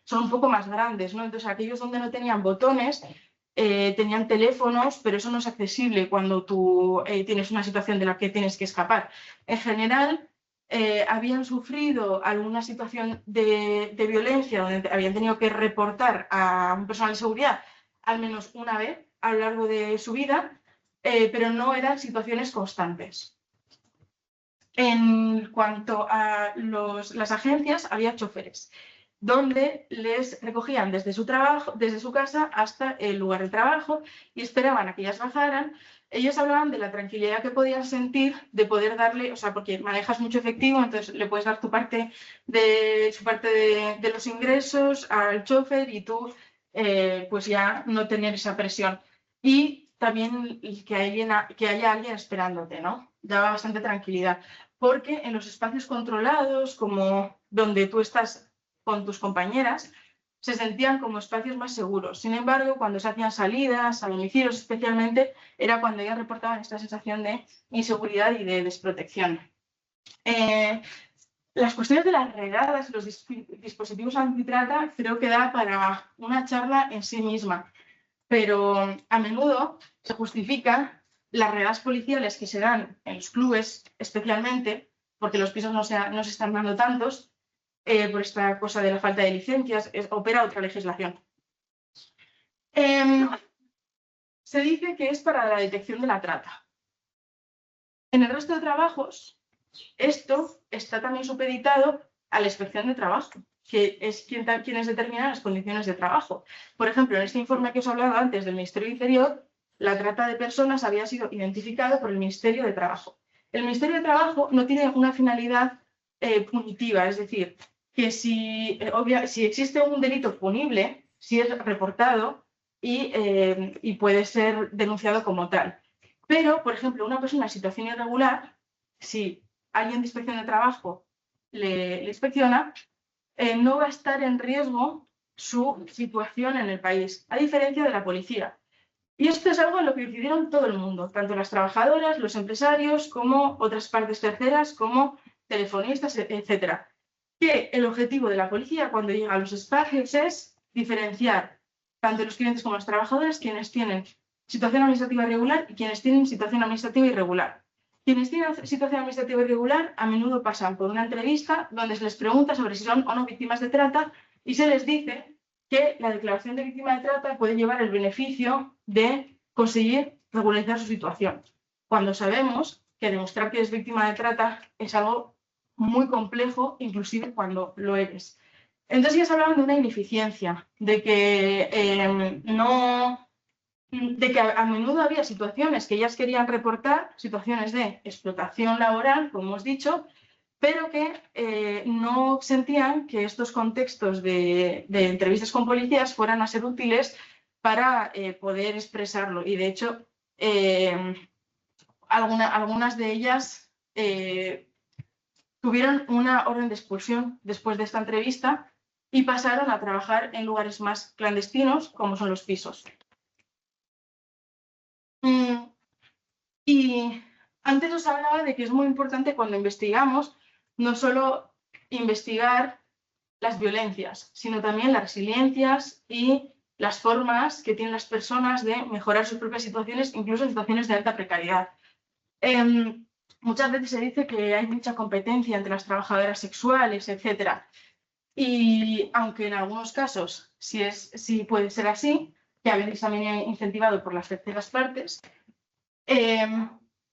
son un poco más grandes, ¿no? Entonces, aquellos donde no tenían botones, tenían teléfonos, pero eso no es accesible cuando tú tienes una situación de la que tienes que escapar. En general, habían sufrido alguna situación de violencia donde habían tenido que reportar a un personal de seguridad al menos una vez a lo largo de su vida, pero no eran situaciones constantes. En cuanto a las agencias, había choferes, donde les recogían desde su trabajo, desde su casa hasta el lugar de trabajo y esperaban a que ellas bajaran. Ellos hablaban de la tranquilidad que podían sentir de poder darle, o sea, porque manejas mucho efectivo, entonces le puedes dar su parte de los ingresos al chofer y tú pues ya no tener esa presión. Y también que haya alguien esperándote, ¿no? Daba bastante tranquilidad porque en los espacios controlados, como donde tú estás con tus compañeras, se sentían como espacios más seguros. Sin embargo, cuando se hacían salidas, a domicilios especialmente, era cuando ellas reportaban esta sensación de inseguridad y de desprotección. Las cuestiones de las redadas, los dispositivos antitrata, creo que da para una charla en sí misma, pero a menudo se justifica las redadas policiales que se dan en los clubes, especialmente, porque los pisos no se están dando tantos, por esta cosa de la falta de licencias, opera otra legislación. Se dice que es para la detección de la trata. En el resto de trabajos, esto está también supeditado a la inspección de trabajo, que es quienes determinan las condiciones de trabajo. Por ejemplo, en este informe que os he hablado antes del Ministerio del Interior, la trata de personas había sido identificada por el Ministerio de Trabajo. El Ministerio de Trabajo no tiene una finalidad punitiva, es decir, que si existe un delito punible, si es reportado y puede ser denunciado como tal. Pero, por ejemplo, una persona en situación irregular, si alguien de inspección de trabajo le inspecciona, no va a estar en riesgo su situación en el país, a diferencia de la policía. Y esto es algo en lo que decidieron todo el mundo, tanto las trabajadoras, los empresarios, como otras partes terceras, como telefonistas, etc. Que el objetivo de la policía cuando llega a los espacios es diferenciar tanto los clientes como las trabajadoras, quienes tienen situación administrativa irregular y quienes tienen situación administrativa irregular. Quienes tienen situación administrativa irregular a menudo pasan por una entrevista donde se les pregunta sobre si son o no víctimas de trata y se les dice que la declaración de víctima de trata puede llevar el beneficio de conseguir regularizar su situación, cuando sabemos que demostrar que es víctima de trata es algo muy complejo, inclusive cuando lo eres. Entonces ellas hablaban de una ineficiencia, de que a menudo había situaciones que ellas querían reportar, situaciones de explotación laboral, como hemos dicho, pero que no sentían que estos contextos de entrevistas con policías fueran a ser útiles para poder expresarlo. Y de hecho, algunas de ellas tuvieron una orden de expulsión después de esta entrevista y pasaron a trabajar en lugares más clandestinos, como son los pisos. Y antes os hablaba de que es muy importante cuando investigamos, no solo investigar las violencias, sino también las resiliencias y las formas que tienen las personas de mejorar sus propias situaciones, incluso en situaciones de alta precariedad. Muchas veces se dice que hay mucha competencia entre las trabajadoras sexuales, etc. Y aunque en algunos casos sí puede ser así, que a veces también incentivado por las terceras partes,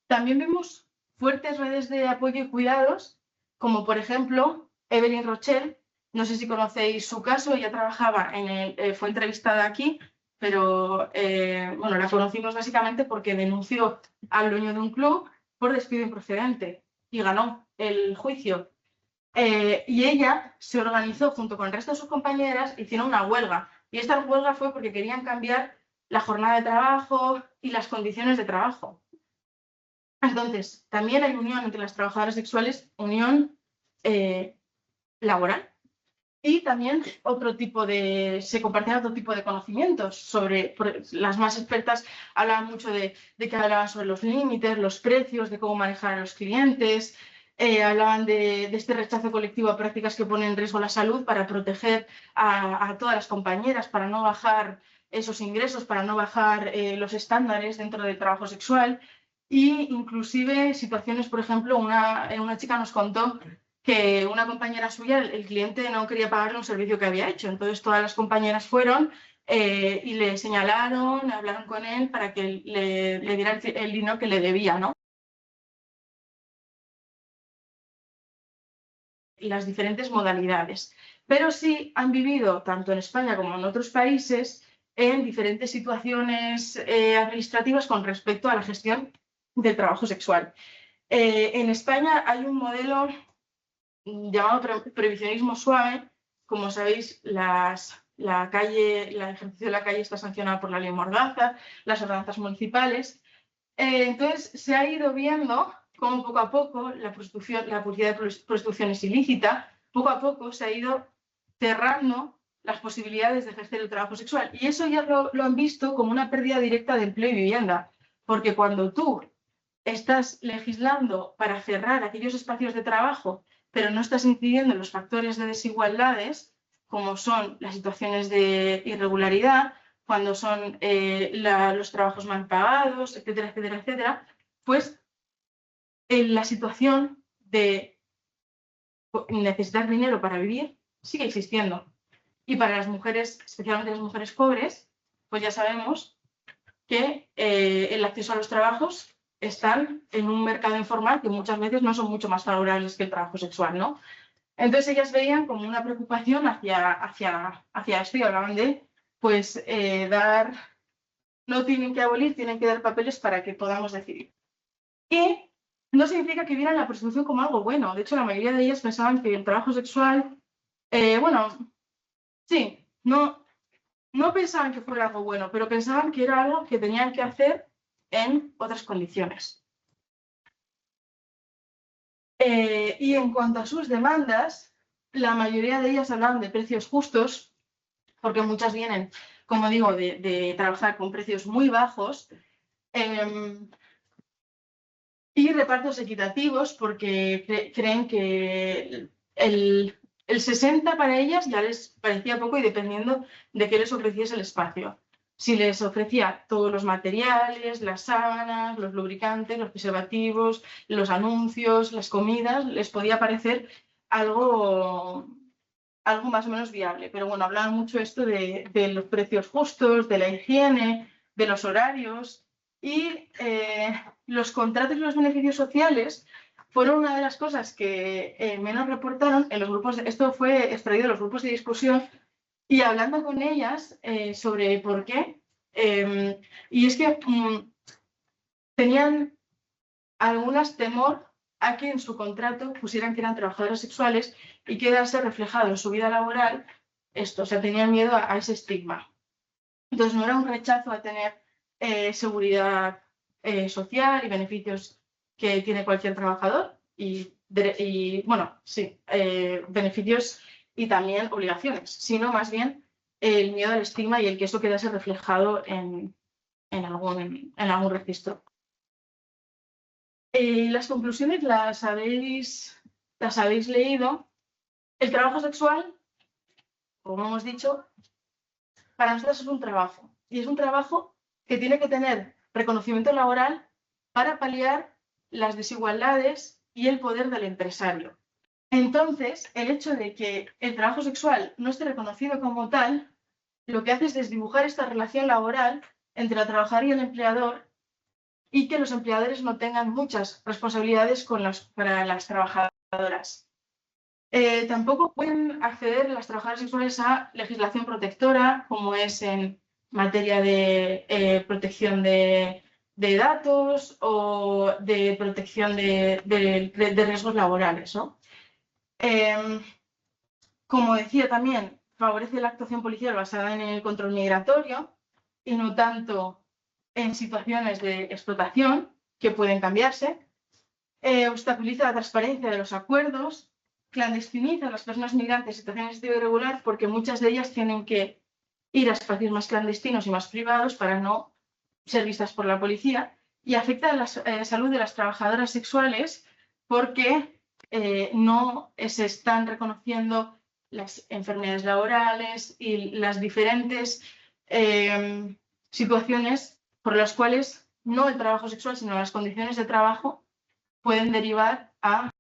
también vemos fuertes redes de apoyo y cuidados, como por ejemplo Evelyn Rochelle. No sé si conocéis su caso, ella trabajaba fue entrevistada aquí, pero bueno, la conocimos básicamente porque denunció al dueño de un club por despido improcedente y ganó el juicio. Y ella se organizó junto con el resto de sus compañeras, hicieron una huelga. Y esta huelga fue porque querían cambiar la jornada de trabajo y las condiciones de trabajo. Entonces, también hay unión entre las trabajadoras sexuales, unión laboral. Y también se compartían otro tipo de conocimientos las más expertas hablaban mucho de que hablaban sobre los límites, los precios, de cómo manejar a los clientes, hablaban de este rechazo colectivo a prácticas que ponen en riesgo la salud para proteger a todas las compañeras, para no bajar esos ingresos, para no bajar los estándares dentro del trabajo sexual. Y inclusive situaciones, por ejemplo, una chica nos contó que una compañera suya, el cliente no quería pagarle un servicio que había hecho. Entonces todas las compañeras fueron y le señalaron, hablaron con él para que le diera el dinero que le debía, ¿no? Las diferentes modalidades. Pero sí han vivido, tanto en España como en otros países, en diferentes situaciones administrativas con respecto a la gestión del trabajo sexual. En España hay un modelo llamado previsionismo suave. Como sabéis, el ejercicio de la calle está sancionado por la ley Mordaza, las ordenanzas municipales. Entonces, se ha ido viendo cómo poco a poco la publicidad de prostitución es ilícita, poco a poco se ha ido cerrando las posibilidades de ejercer el trabajo sexual. Y eso ya lo han visto como una pérdida directa de empleo y vivienda, porque cuando tú estás legislando para cerrar aquellos espacios de trabajo, pero no estás incidiendo en los factores de desigualdades, como son las situaciones de irregularidad, cuando son los trabajos mal pagados, etcétera, etcétera, etcétera, pues la situación de necesitar dinero para vivir sigue existiendo. Y para las mujeres, especialmente las mujeres pobres, pues ya sabemos que el acceso a los trabajos están en un mercado informal que muchas veces no son mucho más favorables que el trabajo sexual, ¿no? Entonces ellas veían como una preocupación hacia esto y hablaban de, pues, no tienen que abolir, tienen que dar papeles para que podamos decidir. Y no significa que vieran la prostitución como algo bueno. De hecho, la mayoría de ellas pensaban que el trabajo sexual, sí, no pensaban que fuera algo bueno, pero pensaban que era algo que tenían que hacer en otras condiciones. Y en cuanto a sus demandas, la mayoría de ellas hablaban de precios justos, porque muchas vienen, como digo, de trabajar con precios muy bajos, y repartos equitativos, porque creen que el 60 para ellas ya les parecía poco y dependiendo de qué les ofreciese el espacio. Si les ofrecía todos los materiales, las sábanas, los lubricantes, los preservativos, los anuncios, las comidas, les podía parecer algo más o menos viable. Pero bueno, hablaban mucho esto de los precios justos, de la higiene, de los horarios y los contratos y los beneficios sociales fueron una de las cosas que menos reportaron en los grupos. Esto fue extraído de los grupos de discusión y hablando con ellas sobre por qué. Y es que tenían algunas temor a que en su contrato pusieran que eran trabajadoras sexuales y quedase reflejado en su vida laboral esto, o sea, tenían miedo a ese estigma. Entonces no era un rechazo a tener seguridad social y beneficios que tiene cualquier trabajador bueno, sí, beneficios y también obligaciones, sino más bien el miedo al estigma y el que eso quedase reflejado en algún registro. Las conclusiones las habéis leído. El trabajo sexual, como hemos dicho, para nosotros es un trabajo. Y es un trabajo que tiene que tener reconocimiento laboral para paliar las desigualdades y el poder del empresario. Entonces, el hecho de que el trabajo sexual no esté reconocido como tal, lo que hace es desdibujar esta relación laboral entre el trabajador y el empleador y que los empleadores no tengan muchas responsabilidades para las trabajadoras. Tampoco pueden acceder las trabajadoras sexuales a legislación protectora, como es en materia de protección de datos o de protección de riesgos laborales, ¿no? Como decía también, favorece la actuación policial basada en el control migratorio y no tanto en situaciones de explotación que pueden cambiarse. Obstaculiza la transparencia de los acuerdos clandestiniza a las personas migrantes en situación administrativa irregular porque muchas de ellas tienen que ir a espacios más clandestinos y más privados para no ser vistas por la policía, y afecta a la salud de las trabajadoras sexuales porque no se están reconociendo las enfermedades laborales y las diferentes situaciones por las cuales no el trabajo sexual, sino las condiciones de trabajo pueden derivar a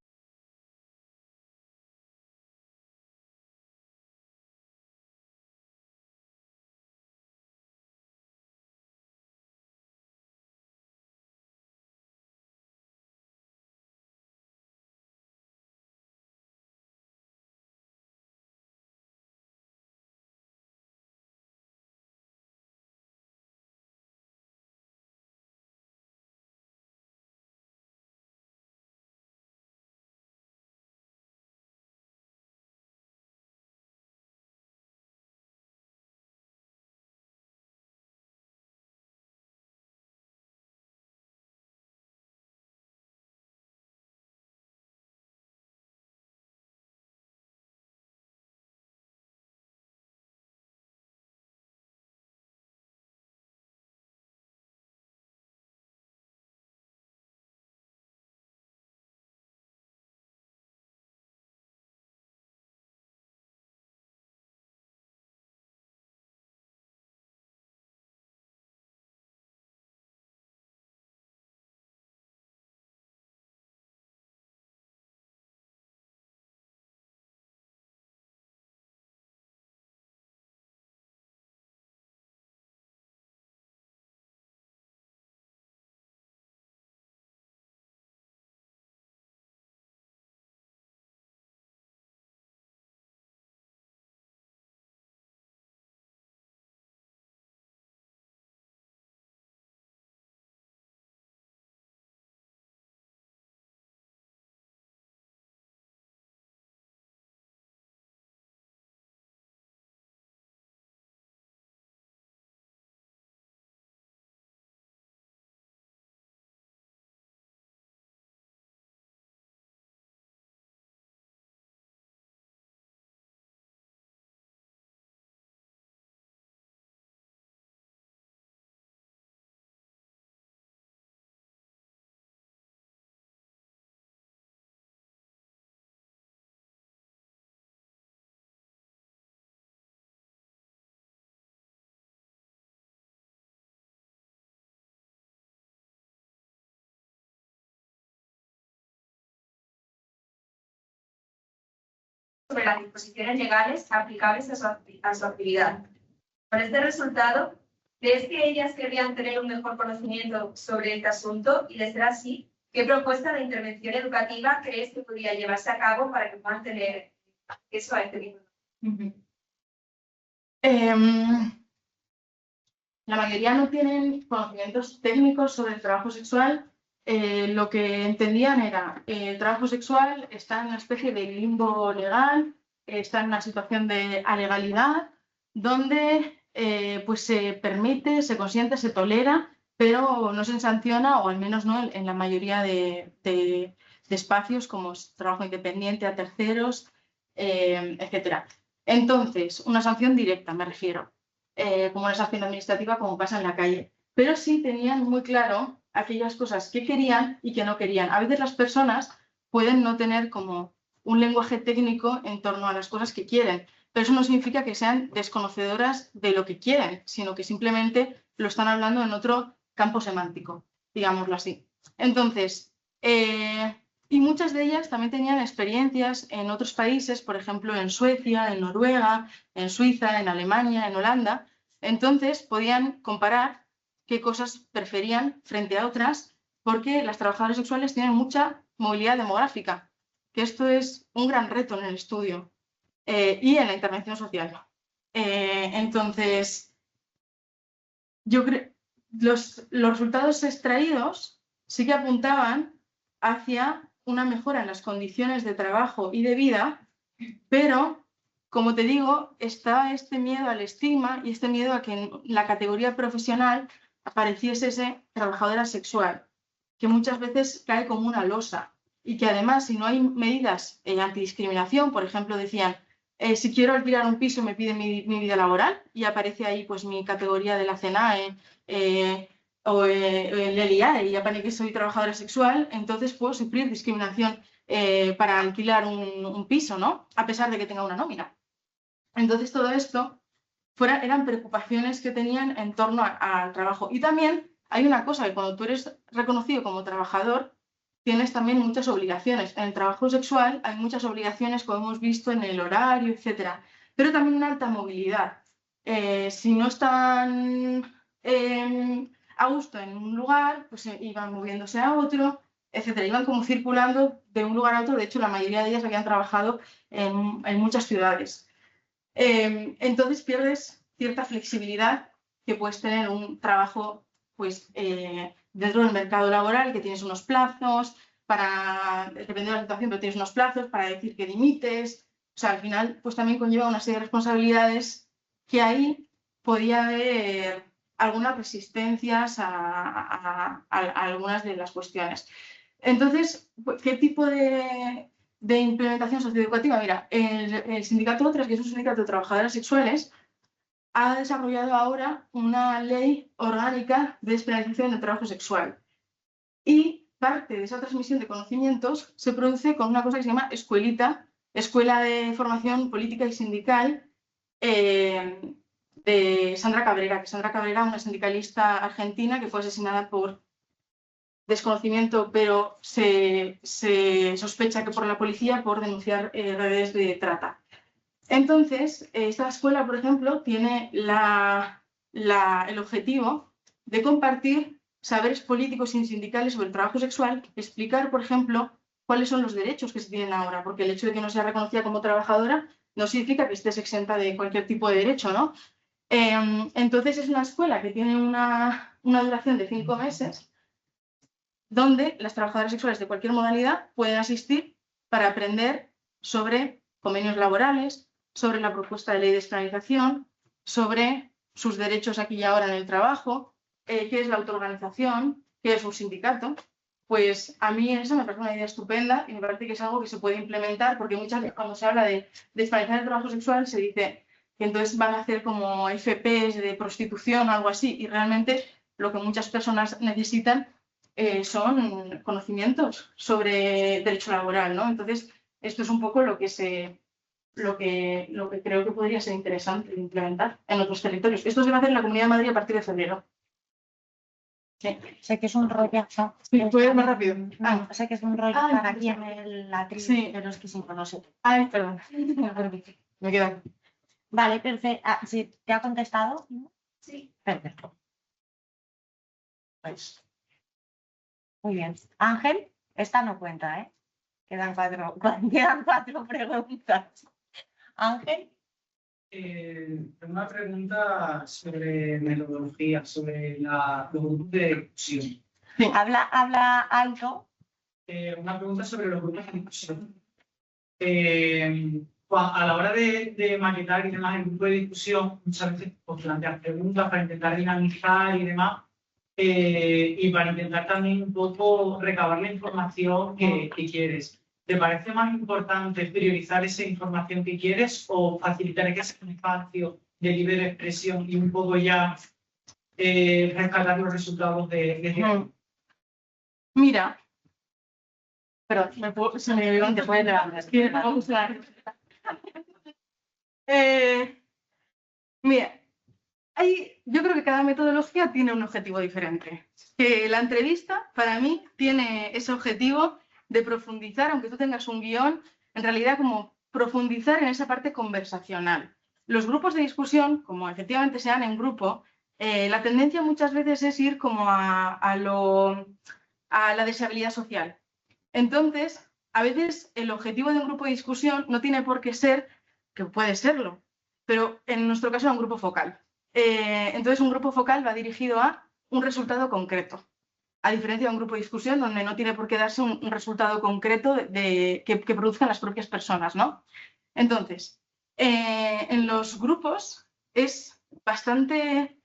sobre las disposiciones legales aplicables a su actividad. Con este resultado, ¿crees que ellas querrían tener un mejor conocimiento sobre este asunto? Y de ser así, ¿qué propuesta de intervención educativa crees que podría llevarse a cabo para que puedan tener acceso a este libro? La mayoría no tienen conocimientos técnicos sobre el trabajo sexual. Lo que entendían era el trabajo sexual está en una especie de limbo legal, está en una situación de alegalidad, donde pues se permite, se consiente, se tolera, pero no se sanciona, o al menos no en la mayoría de espacios como trabajo independiente a terceros, etc. Entonces, una sanción directa, me refiero. Como una sanción administrativa, como pasa en la calle. Pero sí tenían muy claro aquellas cosas que querían y que no querían. A veces las personas pueden no tener como un lenguaje técnico en torno a las cosas que quieren, pero eso no significa que sean desconocedoras de lo que quieren, sino que simplemente lo están hablando en otro campo semántico, digámoslo así. Entonces, y muchas de ellas también tenían experiencias en otros países, por ejemplo, en Suecia, en Noruega, en Suiza, en Alemania, en Holanda. Entonces podían comparar qué cosas preferían frente a otras, porque las trabajadoras sexuales tienen mucha movilidad demográfica, que esto es un gran reto en el estudio y en la intervención social. Entonces, yo creo los resultados extraídos sí que apuntaban hacia una mejora en las condiciones de trabajo y de vida, pero, como te digo, está este miedo al estigma y este miedo a que en la categoría profesional apareciese ese trabajadora sexual, que muchas veces cae como una losa. y que además, si no hay medidas antidiscriminación, por ejemplo, decían, si quiero alquilar un piso me piden mi vida laboral y aparece ahí pues mi categoría de la CENAE o el ELIAE y aparece que soy trabajadora sexual, entonces puedo sufrir discriminación para alquilar un piso, ¿no? A pesar de que tenga una nómina. Entonces todo esto eran preocupaciones que tenían en torno al trabajo. Y también hay una cosa, que cuando tú eres reconocido como trabajador, tienes también muchas obligaciones. En el trabajo sexual hay muchas obligaciones, como hemos visto, en el horario, etcétera, pero también una alta movilidad. Si no están a gusto en un lugar, pues iban moviéndose a otro, etcétera. Iban como circulando de un lugar a otro. De hecho, la mayoría de ellas habían trabajado en muchas ciudades. Entonces pierdes cierta flexibilidad que puedes tener un trabajo pues, dentro del mercado laboral, que tienes unos plazos, depende de la situación, pero tienes unos plazos para decir que dimites. O sea, al final pues también conlleva una serie de responsabilidades que ahí podía haber algunas resistencias a algunas de las cuestiones. Entonces, ¿qué tipo de implementación socioeducativa? Mira, el sindicato OTRAS, que es un sindicato de trabajadoras sexuales, ha desarrollado ahora una ley orgánica de despenalización del trabajo sexual. Y parte de esa transmisión de conocimientos se produce con una cosa que se llama escuelita, Escuela de Formación Política y Sindical, de Sandra Cabrera, que Sandra Cabrera, una sindicalista argentina que fue asesinada por desconocimiento, pero se sospecha que por la policía por denunciar redes de trata. Entonces, esta escuela, por ejemplo, tiene el objetivo de compartir saberes políticos y sindicales sobre el trabajo sexual, explicar, por ejemplo, cuáles son los derechos que se tienen ahora, porque el hecho de que no sea reconocida como trabajadora no significa que estés exenta de cualquier tipo de derecho, ¿no? Entonces, es una escuela que tiene una duración de 5 meses, donde las trabajadoras sexuales de cualquier modalidad pueden asistir para aprender sobre convenios laborales, sobre la propuesta de ley de despenalización, sobre sus derechos aquí y ahora en el trabajo, qué es la autoorganización, qué es un sindicato. Pues a mí eso me parece una idea estupenda y me parece que es algo que se puede implementar, porque muchas veces cuando se habla de despenalizar el trabajo sexual se dice que entonces van a hacer como FPs de prostitución o algo así, y realmente lo que muchas personas necesitan son conocimientos sobre derecho laboral, ¿no? Entonces, esto es un poco lo que creo que podría ser interesante implementar en otros territorios. Esto se va a hacer en la Comunidad de Madrid a partir de febrero. Sí. Sé que es un rollazo. Sí, ¿puedo ir más rápido? Sé que es un rollo estar aquí en el atril, sí. pero es que sin conocer. Ay, perdón. Me queda. Vale, perfecto. ¿Sí, ¿te ha contestado? Sí. Perfecto. Pues, muy bien. Ángel, esta no cuenta, ¿eh? Quedan cuatro preguntas. Ángel. Una pregunta sobre metodología, sobre los grupos de discusión. Sí. Habla alto. Una pregunta sobre los grupos de discusión. A la hora de maquetar y demás el grupo de discusión, muchas veces pues, plantear preguntas para intentar dinamizar y demás, y para intentar también un poco recabar la información que quieres. ¿Te parece más importante priorizar esa información que quieres o facilitar que sea un espacio de libre expresión y un poco ya rescatar los resultados de... Mira, pero se me te puede levantar. Es que vamos a... Mira, yo creo que cada metodología tiene un objetivo diferente. Que la entrevista, para mí, tiene ese objetivo de profundizar, aunque tú tengas un guión, en realidad como profundizar en esa parte conversacional. Los grupos de discusión, como efectivamente sean en grupo, la tendencia muchas veces es ir como a la deshabilidad social. Entonces, a veces el objetivo de un grupo de discusión no tiene por qué ser, que puede serlo, pero en nuestro caso era un grupo focal. Entonces, un grupo focal va dirigido a un resultado concreto, a diferencia de un grupo de discusión donde no tiene por qué darse un resultado concreto que produzcan las propias personas, ¿no? Entonces, en los grupos es bastante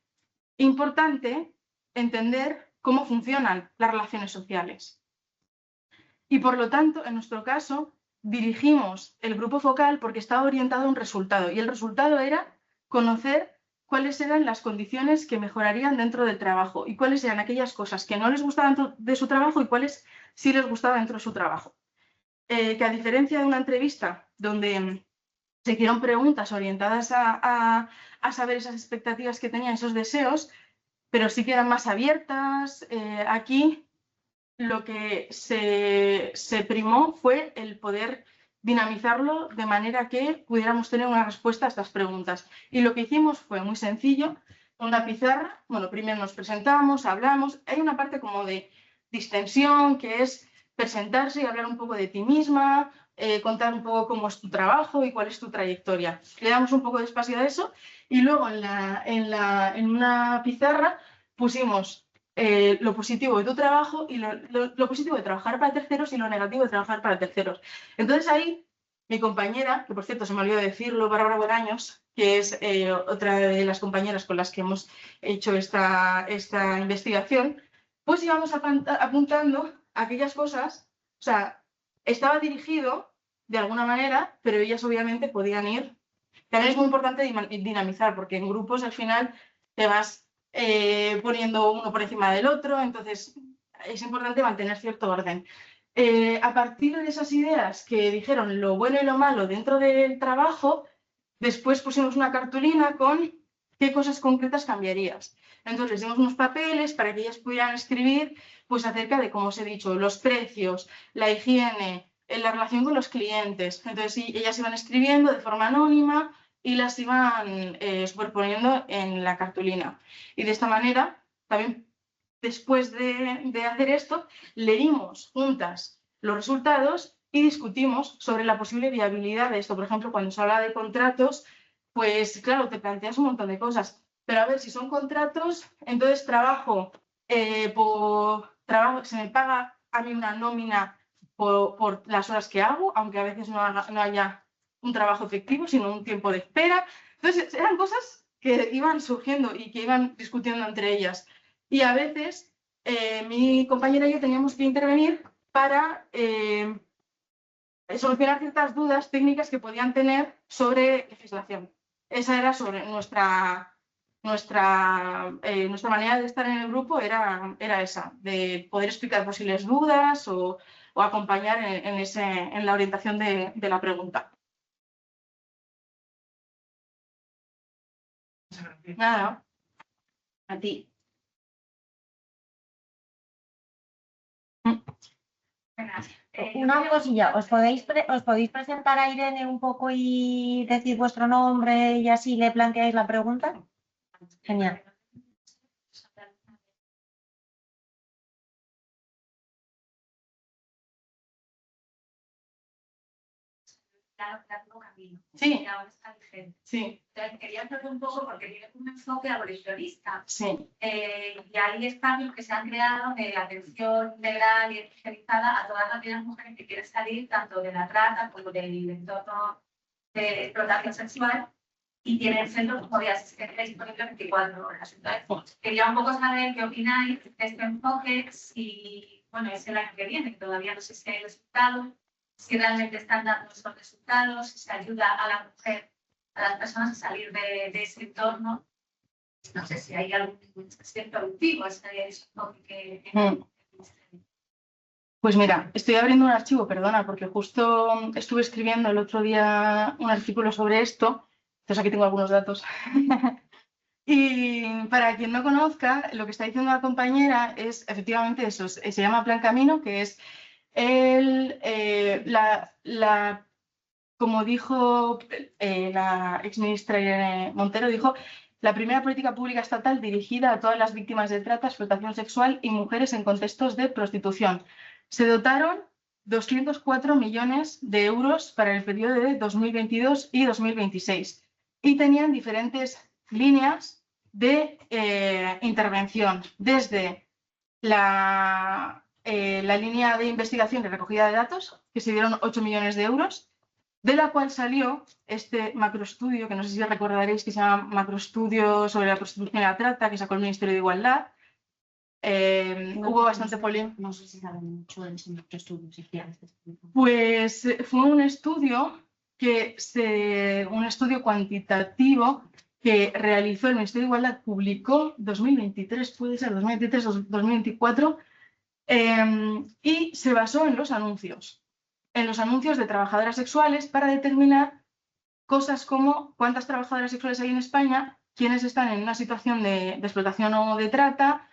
importante entender cómo funcionan las relaciones sociales. Y por lo tanto, en nuestro caso, dirigimos el grupo focal porque estaba orientado a un resultado. Y el resultado era conocer cuáles eran las condiciones que mejorarían dentro del trabajo y cuáles eran aquellas cosas que no les gustaban de su trabajo y cuáles sí les gustaban dentro de su trabajo. Que a diferencia de una entrevista donde se hicieron preguntas orientadas a saber esas expectativas que tenían, esos deseos, pero sí que eran más abiertas, aquí lo que se primó fue el poder dinamizarlo de manera que pudiéramos tener una respuesta a estas preguntas. Y lo que hicimos fue muy sencillo, una pizarra, bueno, primero nos presentamos, hablamos, hay una parte como de distensión, que es presentarse y hablar un poco de ti misma, contar un poco cómo es tu trabajo y cuál es tu trayectoria. Le damos un poco de espacio a eso y luego en una pizarra pusimos lo positivo de tu trabajo y lo positivo de trabajar para terceros y lo negativo de trabajar para terceros. Entonces ahí mi compañera, que por cierto se me olvidó decirlo, Bárbara Bolaños, que es otra de las compañeras con las que hemos hecho esta investigación, pues íbamos apuntando aquellas cosas, o sea, estaba dirigido de alguna manera, pero ellas obviamente podían ir. También es muy importante dinamizar, porque en grupos al final te vas poniendo uno por encima del otro, entonces es importante mantener cierto orden. A partir de esas ideas que dijeron lo bueno y lo malo dentro del trabajo, después pusimos una cartulina con qué cosas concretas cambiarías. Entonces les dimos unos papeles para que ellas pudieran escribir pues acerca de, como os he dicho, los precios, la higiene, la relación con los clientes. Entonces sí, ellas iban escribiendo de forma anónima y las iban superponiendo en la cartulina. Y de esta manera, también después de hacer esto, leímos juntas los resultados y discutimos sobre la posible viabilidad de esto. Por ejemplo, cuando se habla de contratos, pues claro, te planteas un montón de cosas. Pero a ver, si son contratos, entonces se me paga a mí una nómina por las horas que hago, aunque a veces no haya un trabajo efectivo, sino un tiempo de espera. Entonces, eran cosas que iban surgiendo y que iban discutiendo entre ellas. Y a veces mi compañera y yo teníamos que intervenir para solucionar ciertas dudas técnicas que podían tener sobre legislación. Esa era sobre nuestra manera de estar en el grupo, era esa, de poder explicar posibles dudas o acompañar en la orientación de la pregunta. Nada, a ti. Una cosilla, ¿os podéis presentar a Irene un poco y decir vuestro nombre y así le planteáis la pregunta? Genial. Camino. Sí. Y ahora está vigente. Sí. Entonces, quería hacerlo un poco porque tiene un enfoque abolicionista. Sí. Y hay espacios que se han creado de atención integral y especializada a todas aquellas mujeres que quieren salir tanto de la trata como del entorno de explotación sexual y tienen centros como de asistencia disponible 24 horas. Entonces, quería un poco saber qué opináis de este enfoque, si, bueno, es el año que viene, que todavía no sé si hay resultados, si realmente están dando esos resultados, si se ayuda a la mujer, a las personas a salir de ese entorno. No sé si hay algún aspecto productivo, Pues mira, estoy abriendo un archivo, perdona, porque justo estuve escribiendo el otro día un artículo sobre esto, entonces aquí tengo algunos datos. Y para quien no conozca, lo que está diciendo la compañera es efectivamente eso, se llama Plan Camino, que es como dijo la exministra Irene Montero, dijo la primera política pública estatal dirigida a todas las víctimas de trata, explotación sexual y mujeres en contextos de prostitución. Se dotaron 204 millones de euros para el periodo de 2022 y 2026 y tenían diferentes líneas de intervención, desde la línea de investigación y recogida de datos, que se dieron 8 millones de euros, de la cual salió este macroestudio, que no sé si recordaréis, que se llama Macroestudio sobre la prostitución y la trata, que sacó el Ministerio de Igualdad, Hubo bastante polémica. No sé si saben mucho de ese estudio, si quieres. Pues fue un estudio un estudio cuantitativo que realizó el Ministerio de Igualdad, publicó 2023, puede ser 2023 o 2024, y se basó en los anuncios de trabajadoras sexuales para determinar cosas como cuántas trabajadoras sexuales hay en España, quiénes están en una situación de explotación o de trata,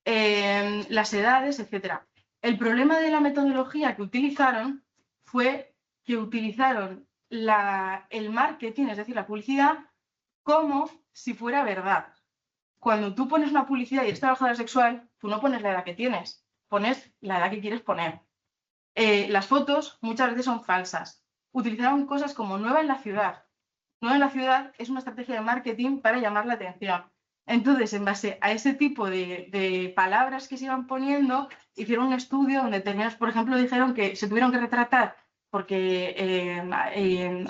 las edades, etc. El problema de la metodología que utilizaron fue que utilizaron el marketing, es decir, la publicidad, como si fuera verdad. Cuando tú pones una publicidad y eres trabajadora sexual, tú no pones la edad que tienes, pones la edad que quieres poner. Las fotos muchas veces son falsas. Utilizaron cosas como nueva en la ciudad. Nueva en la ciudad es una estrategia de marketing para llamar la atención. Entonces, en base a ese tipo de palabras que se iban poniendo, hicieron un estudio donde por ejemplo, dijeron que se tuvieron que retratar porque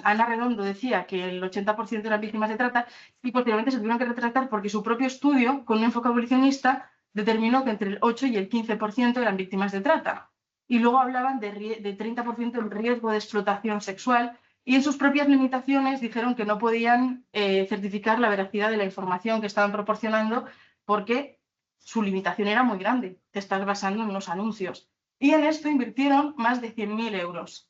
Ana Redondo decía que el 80% eran víctimas de trata y posteriormente se tuvieron que retratar porque su propio estudio, con un enfoque abolicionista, determinó que entre el 8 y el 15% eran víctimas de trata. Y luego hablaban de 30% en riesgo de explotación sexual y en sus propias limitaciones dijeron que no podían certificar la veracidad de la información que estaban proporcionando porque su limitación era muy grande, te estás basando en unos anuncios. Y en esto invirtieron más de 100.000 euros.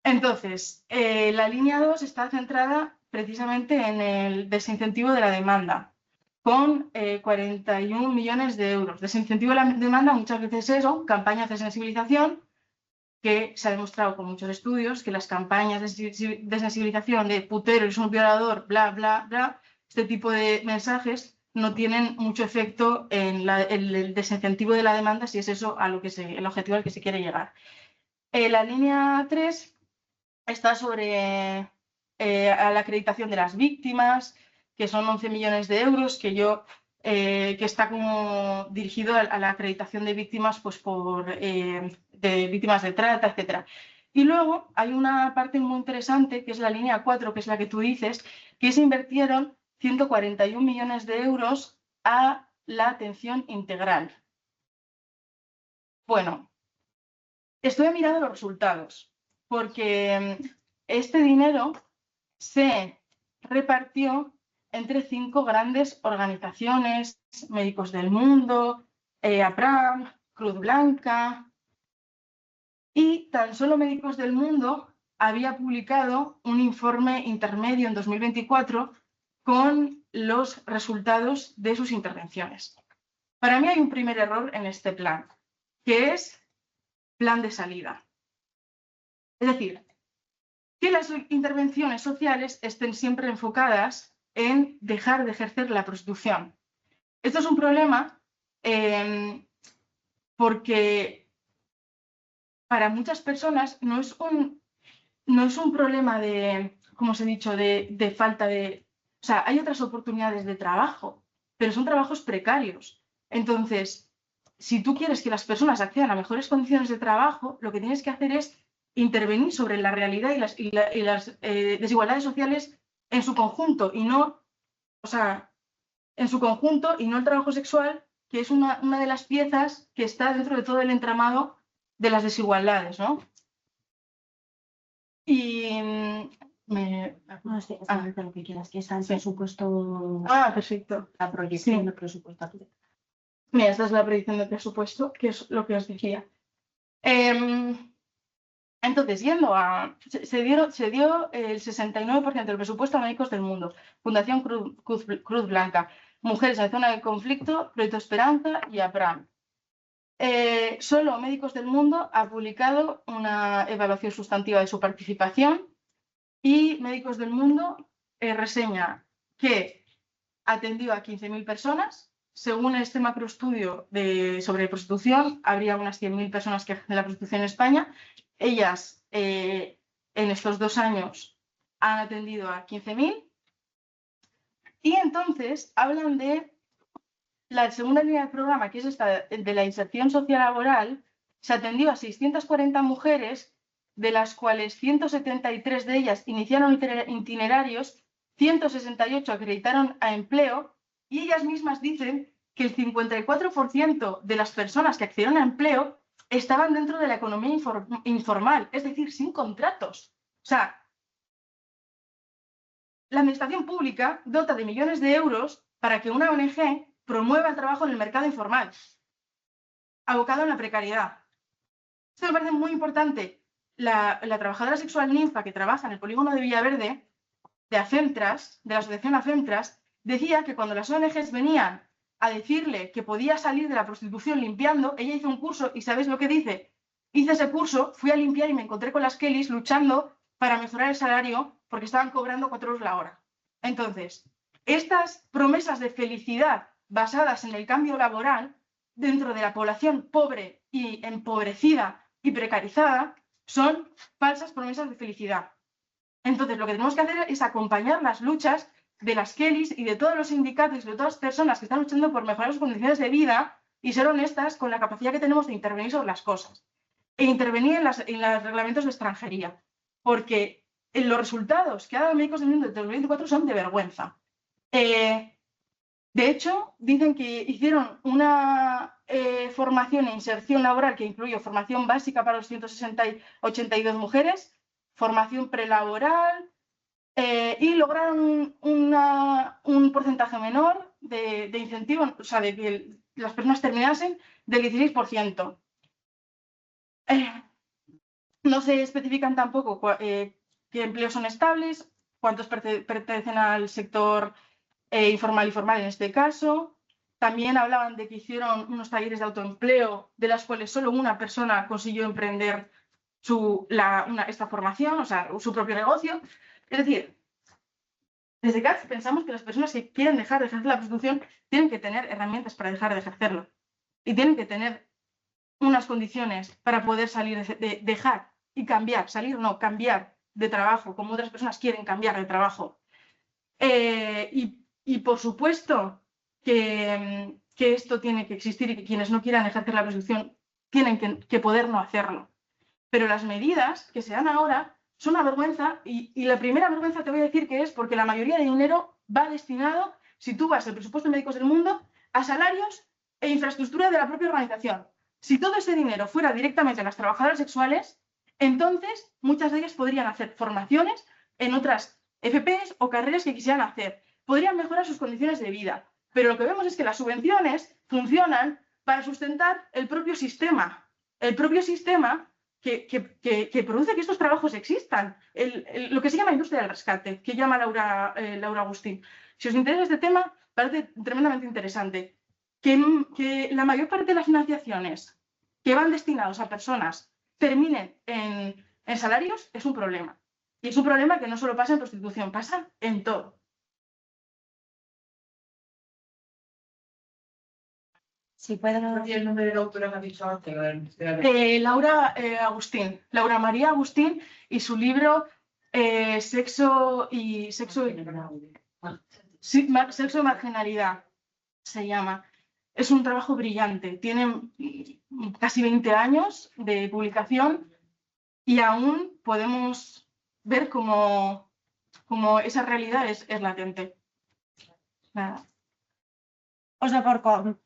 Entonces, la línea 2 está centrada precisamente en el desincentivo de la demanda, con 41 millones de euros. Desincentivo de la demanda muchas veces es eso, campañas de sensibilización, que se ha demostrado con muchos estudios que las campañas de sensibilización de putero, eres un violador, bla, bla, bla, este tipo de mensajes no tienen mucho efecto en el desincentivo de la demanda, si es eso el objetivo al que se quiere llegar. La línea 3 está sobre a la acreditación de las víctimas, que son 11 millones de euros, que está como dirigido a la acreditación de víctimas, pues de víctimas de trata, etc. Y luego hay una parte muy interesante, que es la línea 4, que es la que tú dices, que se invirtieron 141 millones de euros a la atención integral. Bueno, estoy mirando los resultados, porque este dinero se repartió entre 5 grandes organizaciones, Médicos del Mundo, APRAM, Cruz Blanca, y tan solo Médicos del Mundo había publicado un informe intermedio en 2024 con los resultados de sus intervenciones. Para mí hay un primer error en este plan, que es plan de salida. Es decir, que las intervenciones sociales estén siempre enfocadas en dejar de ejercer la prostitución. Esto es un problema porque para muchas personas no es un problema de, como os he dicho, de falta de... O sea, hay otras oportunidades de trabajo, pero son trabajos precarios. Entonces, si tú quieres que las personas accedan a mejores condiciones de trabajo, lo que tienes que hacer es intervenir sobre la realidad y las desigualdades sociales en su conjunto y no, en su conjunto y no el trabajo sexual, que es una de las piezas que está dentro de todo el entramado de las desigualdades, ¿no? Y No sé, lo que quieras, que está el presupuesto. Perfecto. La proyección Sí. del presupuesto. Mira, esta es la predicción del presupuesto, que es lo que os decía. Entonces, se dio el 69% del presupuesto a Médicos del Mundo, Fundación Cruz Blanca, Mujeres en Zona de Conflicto, Proyecto Esperanza y APRAM. Solo Médicos del Mundo ha publicado una evaluación sustantiva de su participación y Médicos del Mundo reseña que atendió a 15.000 personas. Según este macroestudio sobre prostitución, habría unas 100.000 personas que ejercen la prostitución en España. Ellas, en estos 2 años, han atendido a 15.000. Y entonces hablan de la segunda línea del programa, que es esta de la inserción sociolaboral. Se atendió a 640 mujeres, de las cuales 173 de ellas iniciaron itinerarios, 168 acreditaron a empleo, y ellas mismas dicen que el 54% de las personas que accedieron a empleo estaban dentro de la economía informal, es decir, sin contratos. O sea, la administración pública dota de millones de euros para que una ONG promueva el trabajo en el mercado informal, abocado en la precariedad. Esto me parece muy importante. La trabajadora sexual ninfa que trabaja en el polígono de Villaverde, de Acentras, de la asociación Acentras, decía que cuando las ONGs venían a decirle que podía salir de la prostitución limpiando, ella hizo un curso y ¿sabéis lo que dice? Hice ese curso, fui a limpiar y me encontré con las Kellys luchando para mejorar el salario porque estaban cobrando 4 euros la hora. Entonces, estas promesas de felicidad basadas en el cambio laboral dentro de la población pobre y empobrecida y precarizada son falsas promesas de felicidad. Entonces, lo que tenemos que hacer es acompañar las luchas de las Kellys y de todos los sindicatos y de todas las personas que están luchando por mejorar sus condiciones de vida y ser honestas con la capacidad que tenemos de intervenir sobre las cosas. E intervenir en los reglamentos de extranjería. Porque los resultados que ha dado Médicos del Mundo desde 2024 son de vergüenza. De hecho, dicen que hicieron una formación e inserción laboral que incluyó formación básica para los 182 mujeres, formación prelaboral, y lograron un porcentaje menor de incentivo, o sea, de que las personas terminasen del 16%. No se especifican tampoco qué empleos son estables, cuántos pertenecen al sector informal y formal en este caso. También hablaban de que hicieron unos talleres de autoempleo, de las cuales solo una persona consiguió emprender esta formación, o sea, su propio negocio. Es decir, desde CATS pensamos que las personas que quieren dejar de ejercer la prostitución tienen que tener herramientas para dejar de ejercerlo. Y tienen que tener unas condiciones para poder salir, dejar y cambiar, salir no, cambiar de trabajo, como otras personas quieren cambiar de trabajo. Y por supuesto que esto tiene que existir y que quienes no quieran ejercer la prostitución tienen que poder no hacerlo. Pero las medidas que se dan ahora son una vergüenza y la primera vergüenza te voy a decir que es porque la mayoría de dinero va destinado, si tú vas al presupuesto de Médicos del Mundo, a salarios e infraestructura de la propia organización. Si todo ese dinero fuera directamente a las trabajadoras sexuales, entonces muchas de ellas podrían hacer formaciones en otras FPs o carreras que quisieran hacer. Podrían mejorar sus condiciones de vida. Pero lo que vemos es que las subvenciones funcionan para sustentar el propio sistema. El propio sistema que produce que estos trabajos existan. Lo que se llama industria del rescate, que llama Laura Agustín. Si os interesa este tema, parece tremendamente interesante. Que la mayor parte de las financiaciones que van destinados a personas terminen en salarios es un problema. Y es un problema que no solo pasa en prostitución, pasa en todo. Si puedo... el nombre de la autora que ha dicho antes? Laura Agustín, Laura María Agustín, y su libro Sexo y Marginalidad se llama. Es un trabajo brillante, tiene casi 20 años de publicación y aún podemos ver cómo esa realidad es latente. Nada. O sea, por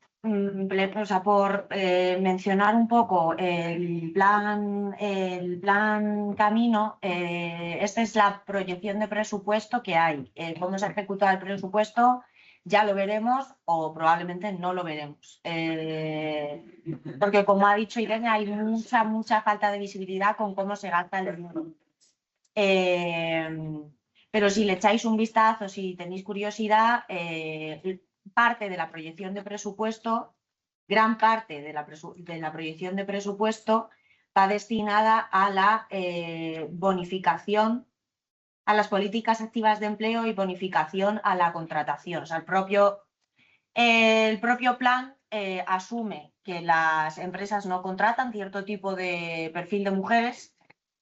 mencionar un poco el plan camino, esta es la proyección de presupuesto que hay. Cómo se ejecuta el presupuesto ya lo veremos o probablemente no lo veremos. Porque como ha dicho Irene, hay mucha falta de visibilidad con cómo se gasta el dinero. Pero si le echáis un vistazo, si tenéis curiosidad, parte de la proyección de presupuesto, gran parte de la proyección de presupuesto va destinada a la bonificación, a las políticas activas de empleo y bonificación a la contratación. O sea, el propio plan asume que las empresas no contratan cierto tipo de perfil de mujeres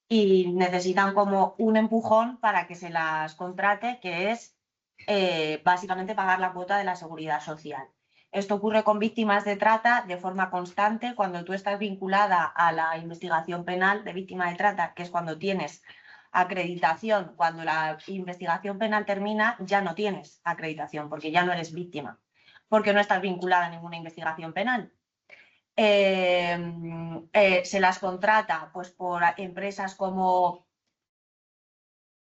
y necesitan como un empujón para que se las contrate, que es básicamente pagar la cuota de la seguridad social. Esto ocurre con víctimas de trata de forma constante cuando tú estás vinculada a la investigación penal de víctima de trata, que es cuando tienes acreditación. Cuando la investigación penal termina ya no tienes acreditación porque ya no eres víctima. porque no estás vinculada a ninguna investigación penal. Se las contrata pues, por empresas como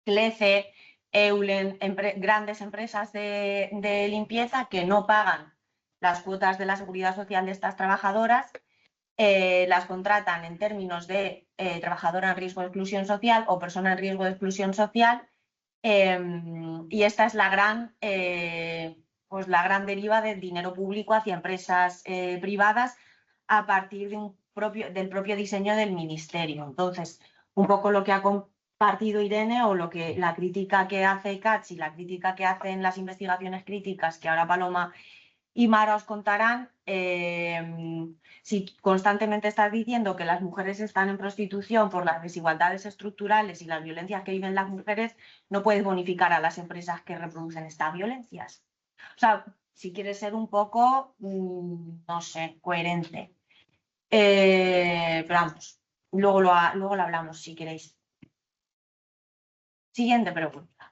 Clece, Eulen, grandes empresas de limpieza que no pagan las cuotas de la seguridad social de estas trabajadoras, las contratan en términos de trabajadora en riesgo de exclusión social o persona en riesgo de exclusión social, y esta es la gran deriva del dinero público hacia empresas privadas a partir del propio diseño del ministerio. Entonces, un poco lo que ha compartido Irene o la crítica que hace Katz y la crítica que hacen las investigaciones críticas que ahora Paloma y Mara os contarán, si constantemente estás diciendo que las mujeres están en prostitución por las desigualdades estructurales y las violencias que viven las mujeres, no puedes bonificar a las empresas que reproducen estas violencias. O sea, si quieres ser un poco, no sé, coherente. Pero vamos, luego lo hablamos si queréis. Siguiente pregunta.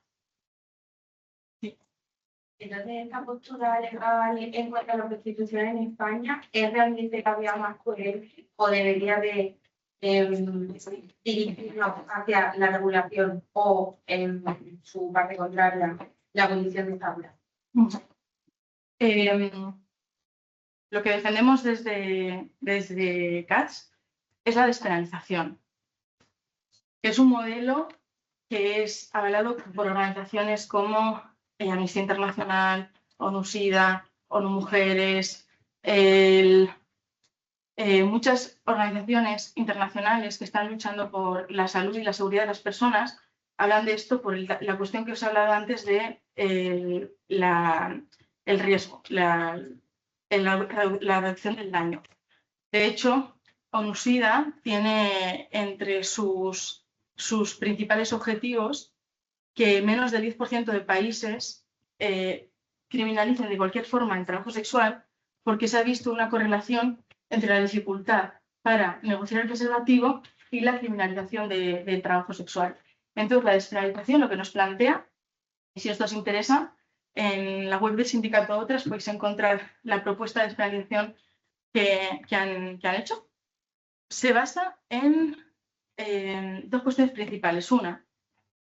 Entonces, esta postura legal en cuanto a la prostitución en España, ¿es realmente la vía más coherente o debería de dirigirnos hacia la regulación o, en su parte contraria, la abolición de esta obra? Lo que defendemos desde Katz es la despenalización, que es un modelo que es avalado por organizaciones como Amnistía Internacional, ONU-SIDA, ONU Mujeres, muchas organizaciones internacionales que están luchando por la salud y la seguridad de las personas hablan de esto por la cuestión que os he hablado antes de el riesgo, la reducción del daño. De hecho, ONU-SIDA tiene entre sus principales objetivos que menos del 10% de países criminalicen de cualquier forma el trabajo sexual, porque se ha visto una correlación entre la dificultad para negociar el preservativo y la criminalización del trabajo sexual. Entonces, la despenalización lo que nos plantea, y si esto os interesa, en la web del sindicato Otras podéis encontrar la propuesta de despenalización que han hecho. Se basa en dos cuestiones principales. Una,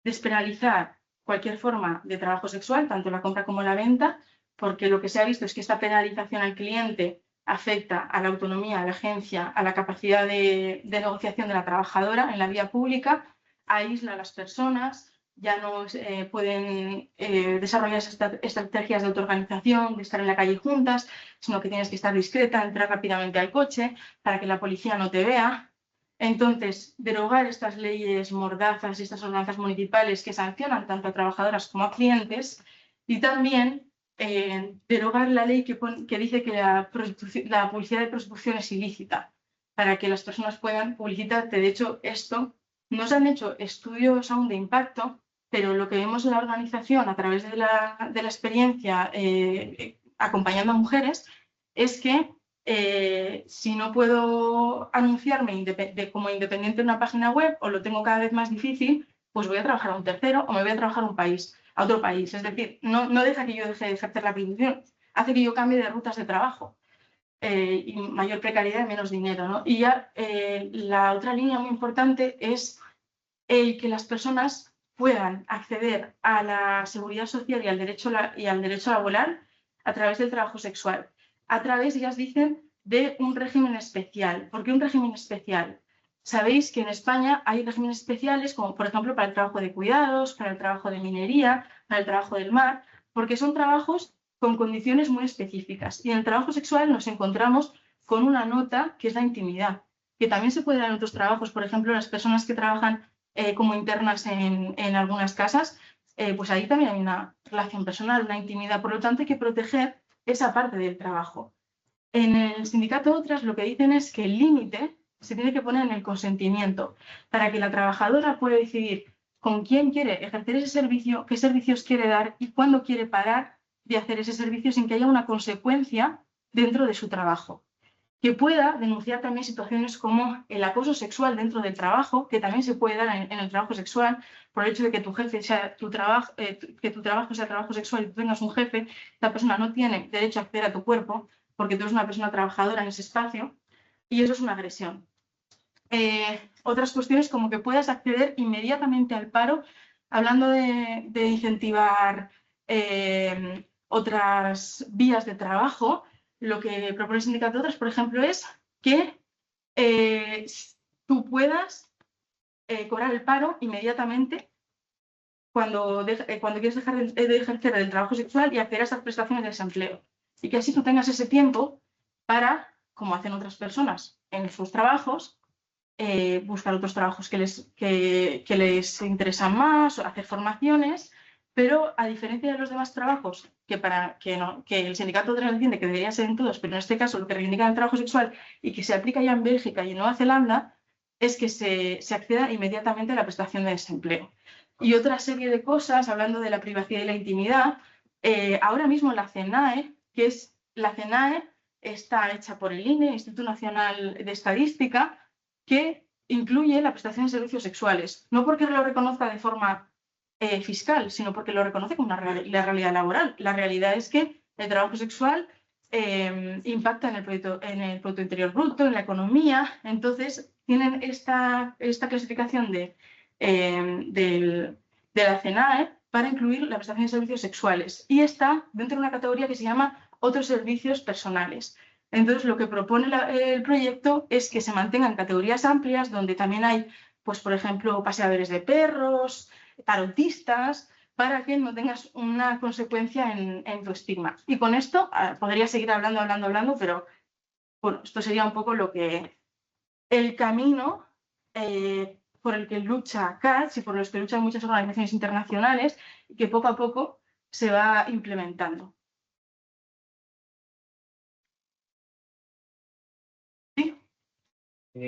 despenalizar cualquier forma de trabajo sexual, tanto la compra como la venta, porque lo que se ha visto es que esta penalización al cliente afecta a la autonomía, a la agencia, a la capacidad de negociación de la trabajadora en la vía pública, aísla a las personas, ya no pueden desarrollar estrategias de autoorganización, de estar en la calle juntas, sino que tienes que estar discreta, entrar rápidamente al coche para que la policía no te vea. Entonces, derogar estas leyes mordazas y estas ordenanzas municipales que sancionan tanto a trabajadoras como a clientes, y también derogar la ley que dice que la publicidad de prostitución es ilícita, para que las personas puedan publicitarte. De hecho, esto no se han hecho estudios aún de impacto, pero lo que vemos en la organización a través de la experiencia acompañando a mujeres es que si no puedo anunciarme como independiente en una página web o lo tengo cada vez más difícil, pues voy a trabajar a un tercero o me voy a trabajar a otro país. Es decir, no deja que yo deje de ejercer la prostitución, hace que yo cambie de rutas de trabajo y mayor precariedad y menos dinero, ¿no? Y ya la otra línea muy importante es el que las personas puedan acceder a la seguridad social y al derecho laboral a través del trabajo sexual. A través, ellas dicen, de un régimen especial. ¿Por qué un régimen especial? Sabéis que en España hay regímenes especiales, como por ejemplo para el trabajo de cuidados, para el trabajo de minería, para el trabajo del mar, porque son trabajos con condiciones muy específicas. Y en el trabajo sexual nos encontramos con una nota que es la intimidad, que también se puede dar en otros trabajos. Por ejemplo, las personas que trabajan como internas en algunas casas, pues ahí también hay una relación personal, una intimidad. Por lo tanto, hay que proteger esa parte del trabajo. En el sindicato Otras lo que dicen es que el límite se tiene que poner en el consentimiento para que la trabajadora pueda decidir con quién quiere ejercer ese servicio, qué servicios quiere dar y cuándo quiere parar de hacer ese servicio sin que haya una consecuencia dentro de su trabajo. que pueda denunciar también situaciones como el acoso sexual dentro del trabajo, que también se puede dar en el trabajo sexual, por el hecho de que tu jefe sea tu trabajo, que tu trabajo sea trabajo sexual y tú tengas un jefe, la persona no tiene derecho a acceder a tu cuerpo porque tú eres una persona trabajadora en ese espacio y eso es una agresión. Otras cuestiones como que puedas acceder inmediatamente al paro, hablando de incentivar otras vías de trabajo. Lo que propone el sindicato de otras, por ejemplo, es que tú puedas cobrar el paro inmediatamente cuando quieres dejar de ejercer el trabajo sexual y acceder a esas prestaciones de desempleo. Y que así tú tengas ese tiempo para, como hacen otras personas en sus trabajos, buscar otros trabajos que les interesan más, o hacer formaciones, pero a diferencia de los demás trabajos, que el sindicato entiende que debería ser en todos, pero en este caso lo que reivindican el trabajo sexual y que se aplica ya en Bélgica y en Nueva Zelanda, es que se acceda inmediatamente a la prestación de desempleo. Y otra serie de cosas, hablando de la privacidad y la intimidad, ahora mismo la CENAE, la CENAE está hecha por el INE, Instituto Nacional de Estadística, que incluye la prestación de servicios sexuales, no porque lo reconozca de forma fiscal, sino porque lo reconoce como la realidad laboral. La realidad es que el trabajo sexual impacta en el Producto Interior Bruto, en la economía. Entonces, tienen esta clasificación de la CENAE para incluir la prestación de servicios sexuales y está dentro de una categoría que se llama otros servicios personales. Entonces, lo que propone el proyecto es que se mantengan categorías amplias donde también hay, pues, por ejemplo, paseadores de perros, tarotistas, para que no tengas una consecuencia en tu estigma. Y con esto podría seguir hablando, pero bueno, esto sería un poco el camino por el que lucha CATS y por los que luchan muchas organizaciones internacionales y que poco a poco se va implementando. ¿Sí?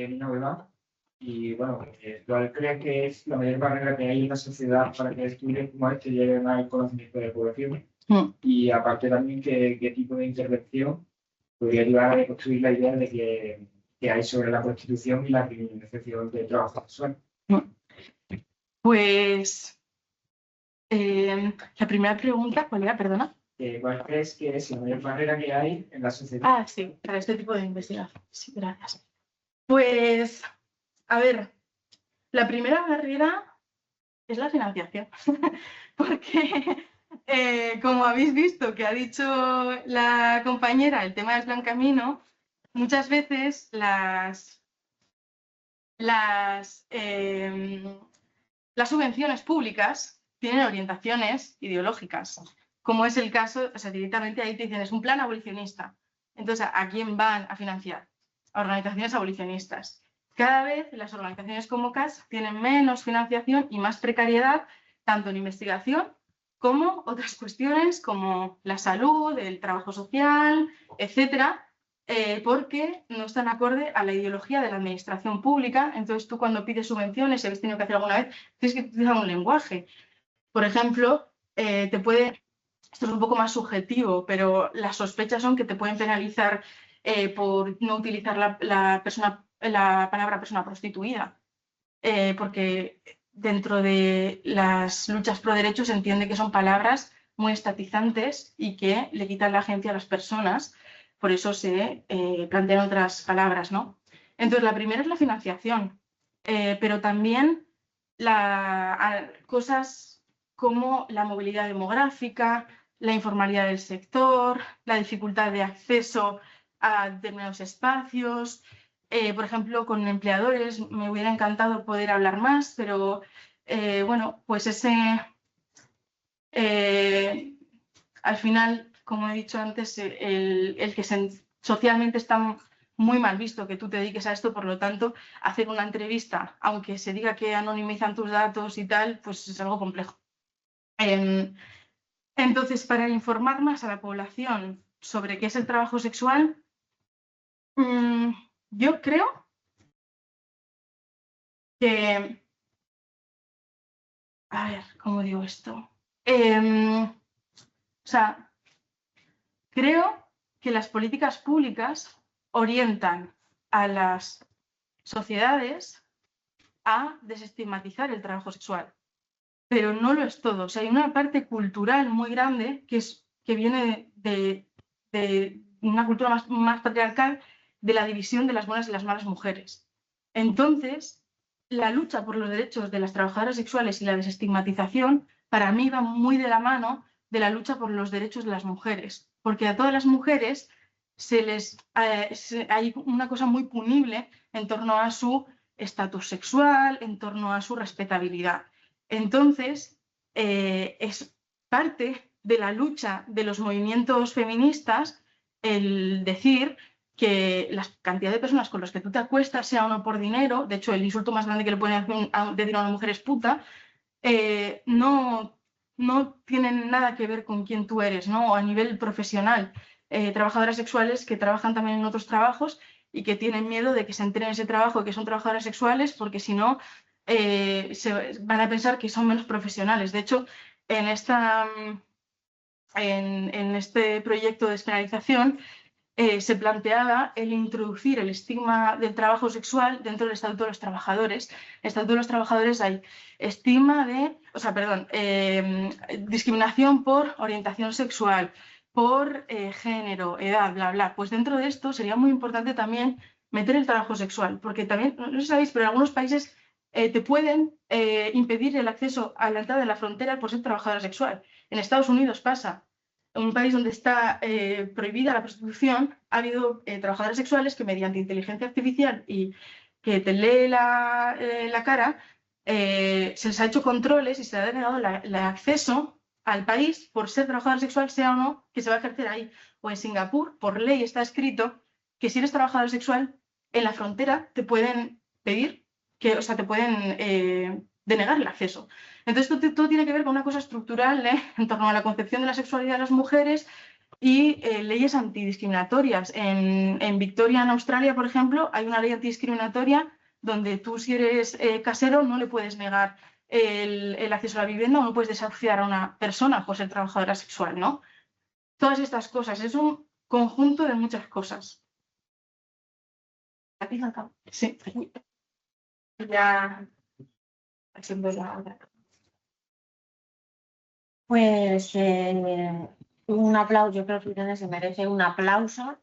No, ¿verdad? Y bueno, ¿cuál crees que es la mayor barrera que hay en la sociedad para que estudios como este lleguen al conocimiento de la población? Y aparte también, ¿qué tipo de intervención podría ayudar a construir la idea de que hay sobre la prostitución y la criminalización del trabajo sexual? Pues la primera pregunta, ¿cuál era? Perdona. ¿Cuál crees que es la mayor barrera que hay en la sociedad? Ah, sí, para este tipo de investigación. Sí, gracias. Pues, a ver, la primera barrera es la financiación, porque como habéis visto que ha dicho la compañera, el tema del Plan Camino, muchas veces las subvenciones públicas tienen orientaciones ideológicas, como es el caso, o sea, directamente ahí te dicen, es un plan abolicionista. Entonces, ¿a quién van a financiar? A organizaciones abolicionistas. Cada vez las organizaciones como CAS tienen menos financiación y más precariedad, tanto en investigación como otras cuestiones como la salud, el trabajo social, etcétera, porque no están acorde a la ideología de la administración pública. Entonces, tú cuando pides subvenciones, si habéis tenido que hacer alguna vez, tienes que utilizar un lenguaje. Por ejemplo, esto es un poco más subjetivo, pero las sospechas son que te pueden penalizar por no utilizar la palabra persona prostituida, porque dentro de las luchas pro derechos se entiende que son palabras muy estatizantes y que le quitan la agencia a las personas. Por eso se plantean otras palabras, ¿no? Entonces, la primera es la financiación, pero también cosas como la movilidad demográfica, la informalidad del sector, la dificultad de acceso a determinados espacios. Por ejemplo, con empleadores me hubiera encantado poder hablar más, pero bueno, pues al final, como he dicho antes, el que socialmente está muy mal visto que tú te dediques a esto, por lo tanto, hacer una entrevista, aunque se diga que anonimizan tus datos y tal, pues es algo complejo. Entonces, para informar más a la población sobre qué es el trabajo sexual, yo creo que... A ver, ¿cómo digo esto? O sea, creo que las políticas públicas orientan a las sociedades a desestigmatizar el trabajo sexual. Pero no lo es todo. O sea, hay una parte cultural muy grande que viene de una cultura más patriarcal, de la división de las buenas y las malas mujeres. Entonces, la lucha por los derechos de las trabajadoras sexuales y la desestigmatización, para mí va muy de la mano de la lucha por los derechos de las mujeres, porque a todas las mujeres hay una cosa muy punible en torno a su estatus sexual, en torno a su respetabilidad. Entonces, es parte de la lucha de los movimientos feministas el decir que la cantidad de personas con las que tú te acuestas, sea o no por dinero, de hecho el insulto más grande que le pueden decir a una mujer es puta, no tienen nada que ver con quién tú eres, ¿no? A nivel profesional. Trabajadoras sexuales que trabajan también en otros trabajos y que tienen miedo de que se enteren en ese trabajo que son trabajadoras sexuales, porque si no van a pensar que son menos profesionales. De hecho, en este proyecto de despenalización se planteaba el introducir el estigma del trabajo sexual dentro del Estatuto de los Trabajadores. En el Estatuto de los Trabajadores hay discriminación por orientación sexual, por género, edad, bla, bla. Pues dentro de esto sería muy importante también meter el trabajo sexual, porque también, no sé si sabéis, pero en algunos países te pueden impedir el acceso a la entrada de la frontera por ser trabajadora sexual. En Estados Unidos pasa. En un país donde está prohibida la prostitución, ha habido trabajadores sexuales que mediante inteligencia artificial y que te lee la cara, se les ha hecho controles y se le ha denegado el acceso al país por ser trabajador sexual, sea o no, que se va a ejercer ahí. O en Singapur, por ley está escrito que si eres trabajador sexual, en la frontera te pueden pedir, te pueden denegar el acceso. Entonces, todo tiene que ver con una cosa estructural en torno a la concepción de la sexualidad de las mujeres y leyes antidiscriminatorias. En Victoria, en Australia, por ejemplo, hay una ley antidiscriminatoria donde tú, si eres casero, no le puedes negar el acceso a la vivienda o no puedes desahuciar a una persona por ser trabajadora sexual, ¿no? Todas estas cosas. Es un conjunto de muchas cosas. Sí. Ya... Pues un aplauso, yo creo que Irene se merece un aplauso